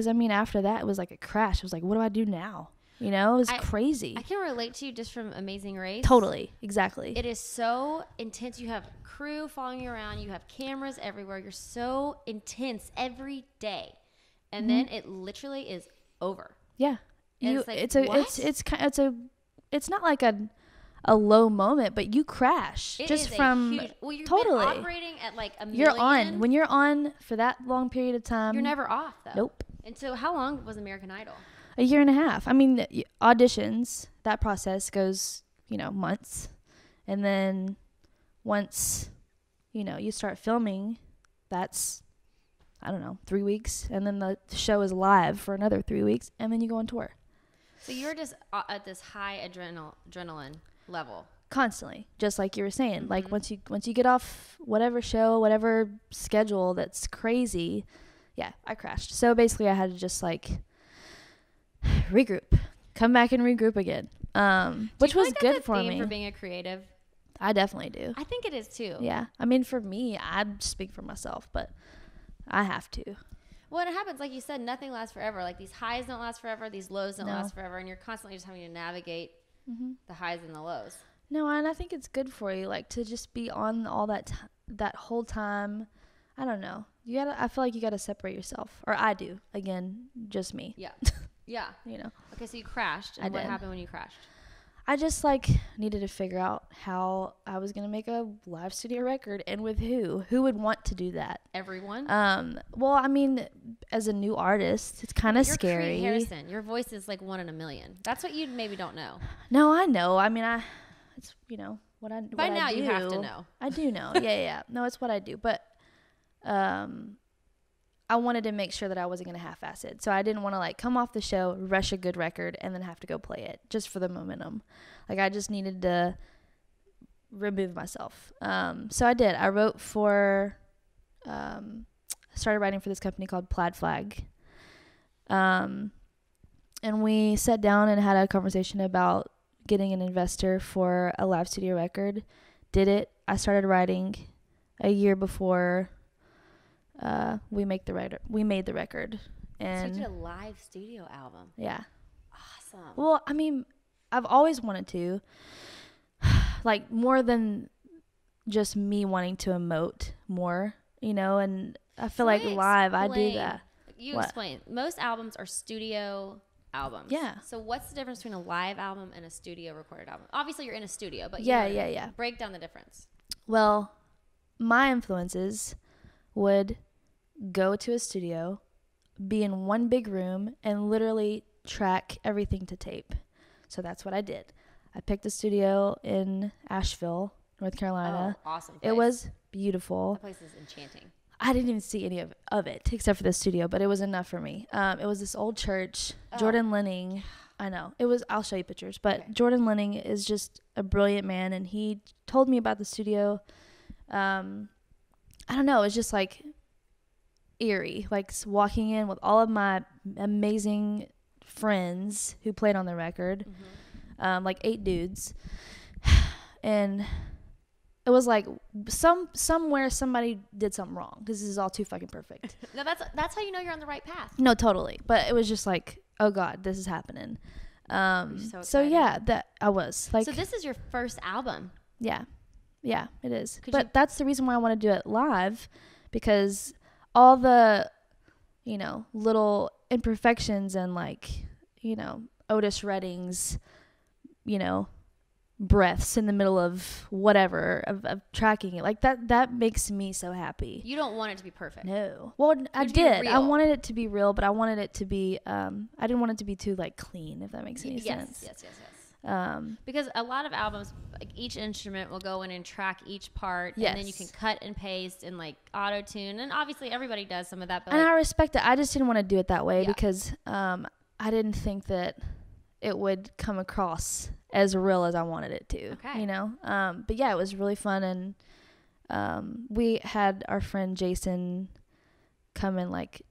[SPEAKER 2] I mean, after that, it was like a crash. It was like, what do I do now? You know, it was crazy.
[SPEAKER 1] I can relate to you just from Amazing Race.
[SPEAKER 2] Totally. Exactly.
[SPEAKER 1] It is so intense. You have crew following you around. You have cameras everywhere. You're so intense every day. And then it literally is over.
[SPEAKER 2] Yeah.
[SPEAKER 1] And it's
[SPEAKER 2] not like a low moment, but you crash
[SPEAKER 1] it
[SPEAKER 2] just
[SPEAKER 1] is
[SPEAKER 2] from
[SPEAKER 1] huge, well, you've
[SPEAKER 2] totally
[SPEAKER 1] been operating at like a million.
[SPEAKER 2] You're on. When you're on for that long period of time,
[SPEAKER 1] you're never off though.
[SPEAKER 2] Nope.
[SPEAKER 1] And so how long was American Idol?
[SPEAKER 2] A year and a half. I mean, auditions, that process goes, you know, months. And then once, you know, you start filming, that's, I don't know, 3 weeks. And then the show is live for another 3 weeks. And then you go on tour.
[SPEAKER 1] So you're just at this high adrenaline level.
[SPEAKER 2] Constantly. Just like you were saying. Like once you get off whatever show, whatever schedule that's crazy, yeah, I crashed. So basically I had to just like regroup, come back and regroup again, which was good for me.
[SPEAKER 1] For being a creative,
[SPEAKER 2] I definitely do.
[SPEAKER 1] I think it is too.
[SPEAKER 2] Yeah, I mean, for me, I speak for myself, but I have to.
[SPEAKER 1] Well, it happens, like you said, nothing lasts forever. Like these highs don't last forever, these lows don't last forever, and you're constantly just having to navigate the highs and the lows.
[SPEAKER 2] No, and I think it's good for you, like to just be on all that that whole time. I don't know. I feel like you gotta separate yourself, or I do. Again, just me.
[SPEAKER 1] Yeah. Yeah.
[SPEAKER 2] You know.
[SPEAKER 1] Okay, so you crashed. And what happened when you crashed?
[SPEAKER 2] I just like needed to figure out how I was going to make a live studio record and with who would want to do that.
[SPEAKER 1] Everyone.
[SPEAKER 2] Well, I mean, as a new artist, it's kind of scary.
[SPEAKER 1] Kree Harrison. Your voice is like 1 in a million. That's what you maybe don't know.
[SPEAKER 2] No, I know. I mean, it's, you know, what I do.
[SPEAKER 1] By now you have to know.
[SPEAKER 2] I do know. Yeah. No, it's what I do. But, I wanted to make sure that I wasn't going to half-ass it. So I didn't want to like come off the show, rush a good record, and then have to go play it just for the momentum. Like I just needed to remove myself. So I did. I wrote for, started writing for this company called Plaid Flag. And we sat down and had a conversation about getting an investor for a live studio record. Did it. I started writing a year before we made the record. And
[SPEAKER 1] so you did a live studio album.
[SPEAKER 2] Yeah.
[SPEAKER 1] Awesome.
[SPEAKER 2] Well, I mean, I've always wanted to, like, more than just me wanting to emote more, you know, and I feel like live, I do that.
[SPEAKER 1] You explain. Most albums are studio albums.
[SPEAKER 2] Yeah.
[SPEAKER 1] So what's the difference between a live album and a studio recorded album? Obviously, you're in a studio, but
[SPEAKER 2] yeah.
[SPEAKER 1] Break down the difference.
[SPEAKER 2] Well, my influences would go to a studio, be in one big room, and literally track everything to tape. So that's what I did. I picked a studio in Asheville, North Carolina.
[SPEAKER 1] Oh, awesome place.
[SPEAKER 2] It was beautiful.
[SPEAKER 1] That place is enchanting.
[SPEAKER 2] I didn't even see any of it except for the studio, but it was enough for me. It was this old church. Jordan Lenning. I know. I'll show you pictures, but okay. Jordan Lenning is just a brilliant man, and he told me about the studio. I don't know. It's just like, eerie, like walking in with all of my amazing friends who played on the record, like 8 dudes, and it was like somewhere somebody did something wrong because this is all too fucking perfect.
[SPEAKER 1] No, that's how you know you're on the right path.
[SPEAKER 2] No, totally. But it was just like, oh God, this is happening. So yeah, that I was like.
[SPEAKER 1] So this is your first album.
[SPEAKER 2] Yeah, it is. But that's the reason why I want to do it live, because all the, little imperfections and like, Otis Redding's, breaths in the middle of whatever of tracking it, like that makes me so happy.
[SPEAKER 1] You don't want it to be perfect.
[SPEAKER 2] No. Well, I did. I wanted it to be real, but I wanted it to be I didn't want it to be too like clean, if that makes any sense.
[SPEAKER 1] Yes. Because a lot of albums, like each instrument will go in and track each part, and then you can cut and paste and like auto tune, and obviously everybody does some of that. But
[SPEAKER 2] and I respect it. I just didn't want to do it that way because I didn't think that it would come across as real as I wanted it to.
[SPEAKER 1] Okay.
[SPEAKER 2] But yeah, it was really fun, and we had our friend Jason come and like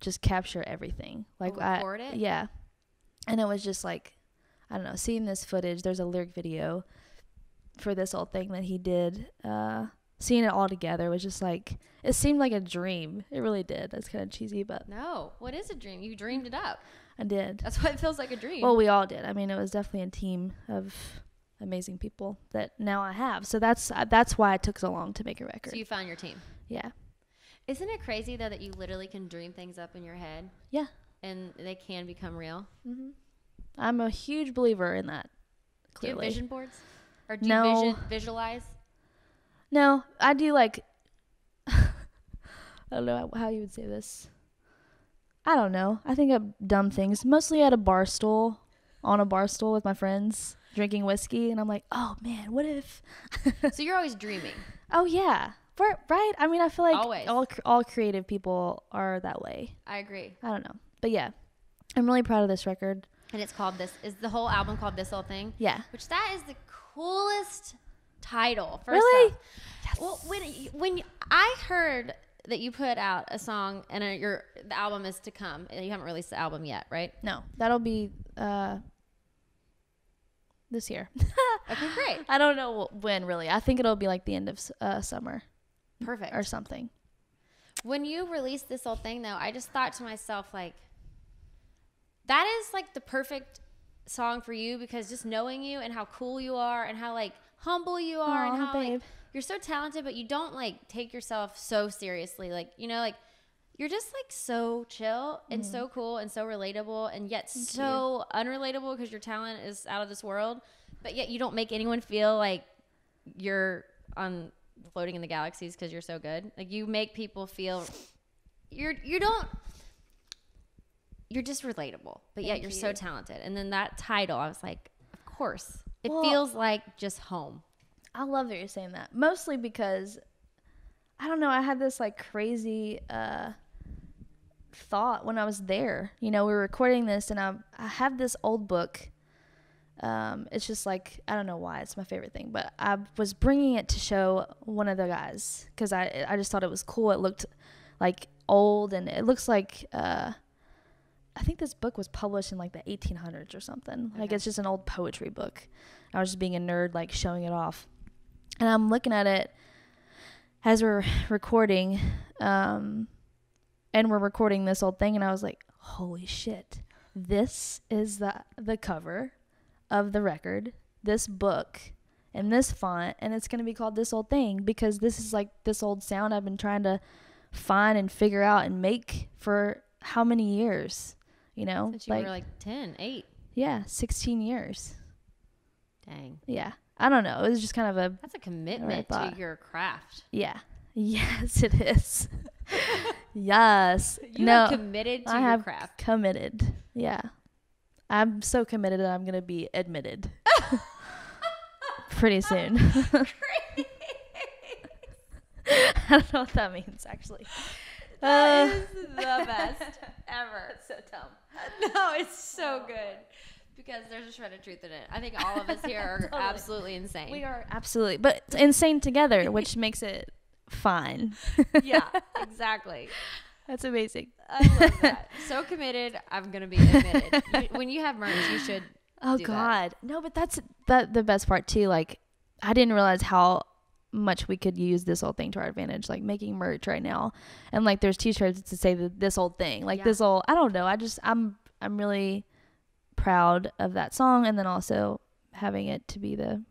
[SPEAKER 2] just capture everything. Like
[SPEAKER 1] record it?
[SPEAKER 2] Yeah. And it was just like, I don't know, seeing this footage, there's a lyric video for this old thing that he did. Seeing it all together was just like, it seemed like a dream. It really did. That's kind of cheesy, but.
[SPEAKER 1] No, what is a dream? You dreamed it up.
[SPEAKER 2] I did.
[SPEAKER 1] That's why it feels like a dream.
[SPEAKER 2] Well, we all did. I mean, it was definitely a team of amazing people that now I have. So that's why it took so long to make a record.
[SPEAKER 1] So you found your team.
[SPEAKER 2] Yeah.
[SPEAKER 1] Isn't it crazy though that you literally can dream things up in your head?
[SPEAKER 2] Yeah.
[SPEAKER 1] And they can become real?
[SPEAKER 2] Mm-hmm. I'm a huge believer in that. Clearly.
[SPEAKER 1] Do you have vision boards? Or do you visualize?
[SPEAKER 2] No, I do like, I don't know how you would say this. I don't know. I think of dumb things, mostly at a bar stool, on a bar stool with my friends, drinking whiskey, and I'm like, oh man, what if?
[SPEAKER 1] So you're always dreaming.
[SPEAKER 2] Oh yeah, right. I mean, I feel like
[SPEAKER 1] always.
[SPEAKER 2] all creative people are that way.
[SPEAKER 1] I agree.
[SPEAKER 2] I don't know, but yeah, I'm really proud of this record.
[SPEAKER 1] And it's called this. Is the whole album called This Old Thing?
[SPEAKER 2] Yeah.
[SPEAKER 1] Which that is the coolest title. First
[SPEAKER 2] really?
[SPEAKER 1] off. Yes. Well, when I heard that you put out a song and the album is to come. You haven't released the album yet, right?
[SPEAKER 2] No, that'll be this year.
[SPEAKER 1] Okay, great.
[SPEAKER 2] I don't know when really. I think it'll be like the end of summer.
[SPEAKER 1] Perfect.
[SPEAKER 2] Or something.
[SPEAKER 1] When you released This Old Thing, though, I just thought to myself, like, that is like the perfect song for you, because just knowing you and how cool you are and how like humble you are.
[SPEAKER 2] Aww,
[SPEAKER 1] and how
[SPEAKER 2] babe.
[SPEAKER 1] like you're so talented, but you don't like take yourself so seriously. Like, like you're just like so chill and so cool and so relatable, and yet so unrelatable because your talent is out of this world. But yet you don't make anyone feel like you're on floating in the galaxies because you're so good. Like, you make people feel you're just relatable, but yet you're so talented. And then that title, I was like, of course, it feels like just home.
[SPEAKER 2] I love that you're saying that. Mostly because, I don't know, I had this like crazy thought when I was there. We were recording this, and I have this old book. It's just like, I don't know why, it's my favorite thing, but I was bringing it to show one of the guys because I just thought it was cool. It looked like old, and it looks like I think this book was published in like the 1800s or something. Okay. Like, it's just an old poetry book. I was just being a nerd, like showing it off. And I'm looking at it as we're recording, and we're recording this old thing, and I was like, holy shit, this is the cover of the record, this book, and this font, and it's going to be called This Old Thing, because this is like this old sound I've been trying to find and figure out and make for how many years,
[SPEAKER 1] Since you were like 8.
[SPEAKER 2] Yeah, 16 years.
[SPEAKER 1] Dang.
[SPEAKER 2] Yeah. I don't know. It was just kind of
[SPEAKER 1] that's a commitment to your craft.
[SPEAKER 2] Yeah. Yes, it is. Yes.
[SPEAKER 1] You are committed to your craft.
[SPEAKER 2] Committed. Yeah. I'm so committed that I'm going to be admitted pretty soon. I don't know what that means, actually.
[SPEAKER 1] That is the best ever.
[SPEAKER 2] It's so dumb.
[SPEAKER 1] No, it's so good. Because there's a shred of truth in it. I think all of us here are
[SPEAKER 2] Totally.
[SPEAKER 1] absolutely insane.
[SPEAKER 2] We are absolutely, but insane together, which makes it fine.
[SPEAKER 1] Yeah, exactly.
[SPEAKER 2] That's amazing.
[SPEAKER 1] I love that. So committed. I'm gonna be admitted. When you have merch, you should.
[SPEAKER 2] Oh
[SPEAKER 1] do
[SPEAKER 2] God, no! But that's the best part too. Like, I didn't realize how much we could use this whole thing to our advantage. Like making merch right now, and like there's T-shirts to say this old thing. Like this old. I don't know. I'm really proud of that song, and then also having it to be the,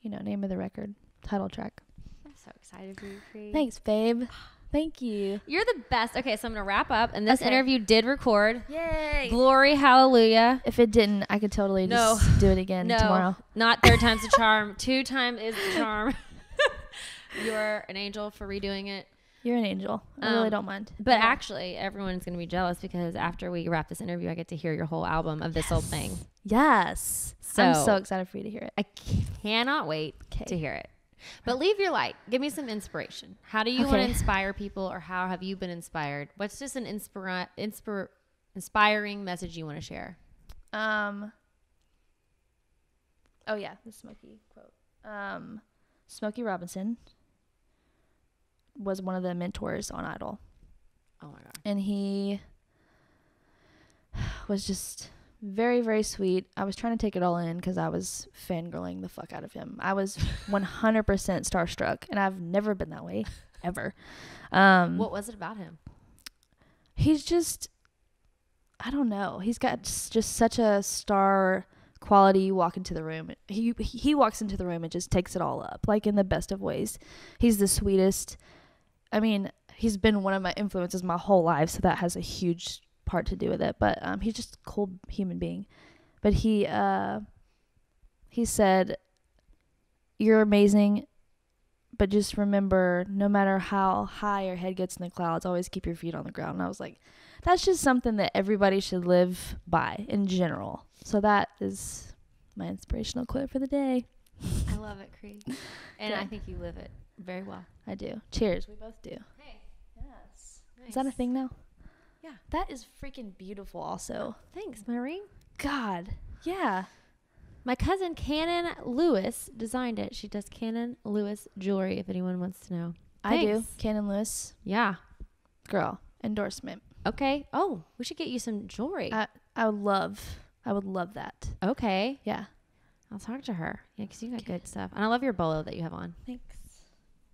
[SPEAKER 2] name of the record, title track.
[SPEAKER 1] I'm so excited for you, Kree.
[SPEAKER 2] Thanks, babe. Thank you.
[SPEAKER 1] You're the best. Okay, so I'm going to wrap up. And this interview did record.
[SPEAKER 2] Yay.
[SPEAKER 1] Glory, hallelujah.
[SPEAKER 2] If it didn't, I could totally just do it again tomorrow.
[SPEAKER 1] Not third time's the charm. 2 times is the charm. You're an angel for redoing it.
[SPEAKER 2] You're an angel. I really don't mind.
[SPEAKER 1] But actually, everyone's going to be jealous because after we wrap this interview, I get to hear your whole album of this old thing.
[SPEAKER 2] Yes.
[SPEAKER 1] So
[SPEAKER 2] I'm so excited for you to hear it.
[SPEAKER 1] I cannot wait to hear it. But leave your light. Give me some inspiration. How do you want to inspire people, or how have you been inspired? What's just an inspiring message you want to share?
[SPEAKER 2] Oh yeah, the Smokey quote. Smokey Robinson was one of the mentors on Idol.
[SPEAKER 1] Oh my God. And
[SPEAKER 2] he was just very, very sweet. I was trying to take it all in because I was fangirling the fuck out of him. I was 100% starstruck, and I've never been that way, ever.
[SPEAKER 1] What was it about him?
[SPEAKER 2] He's just, I don't know. He's got just such a star quality. You walk into the room. He walks into the room and just takes it all up, like in the best of ways. He's the sweetest. I mean, he's been one of my influences my whole life, so that has a huge part to do with it. But he's just a cool human being. But he said, "You're amazing, but just remember, no matter how high your head gets in the clouds, always keep your feet on the ground." And I was like, that's just something that everybody should live by in general. So that is my inspirational quote for the day.
[SPEAKER 1] I love it, Kree. And I think you live it very well.
[SPEAKER 2] I do. Cheers. We both do.
[SPEAKER 1] Hey.
[SPEAKER 2] Yes. Nice. Is that a thing now?
[SPEAKER 1] Yeah.
[SPEAKER 2] That is freaking beautiful also.
[SPEAKER 1] Thanks, my ring.
[SPEAKER 2] God. Yeah.
[SPEAKER 1] My cousin Cannon Lewis designed it. She does Cannon Lewis jewelry, if anyone wants to know.
[SPEAKER 2] I do. Cannon Lewis.
[SPEAKER 1] Yeah.
[SPEAKER 2] Girl. Endorsement.
[SPEAKER 1] Okay. Oh, we should get you some jewelry.
[SPEAKER 2] I would love that.
[SPEAKER 1] Okay.
[SPEAKER 2] Yeah.
[SPEAKER 1] I'll talk to her. Yeah, because you got good stuff. And I love your bolo that you have on.
[SPEAKER 2] Thanks.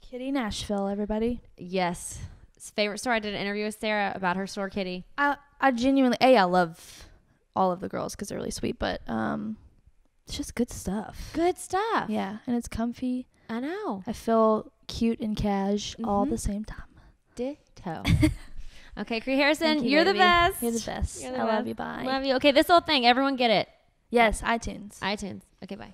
[SPEAKER 2] Kitty Nashville, everybody.
[SPEAKER 1] Yes. Favorite store. I did an interview with Sarah about her store, Kitty.
[SPEAKER 2] I genuinely, I love all of the girls because they're really sweet, but it's just good stuff.
[SPEAKER 1] Good stuff.
[SPEAKER 2] Yeah, and it's comfy.
[SPEAKER 1] I know.
[SPEAKER 2] I feel cute and cash all at the same time.
[SPEAKER 1] Ditto. Okay, Kree Harrison, you're
[SPEAKER 2] baby.
[SPEAKER 1] the best.
[SPEAKER 2] You're the best. I love you. Bye.
[SPEAKER 1] Love you. Okay, this whole thing, everyone get it.
[SPEAKER 2] Yes, iTunes.
[SPEAKER 1] iTunes. Okay, bye.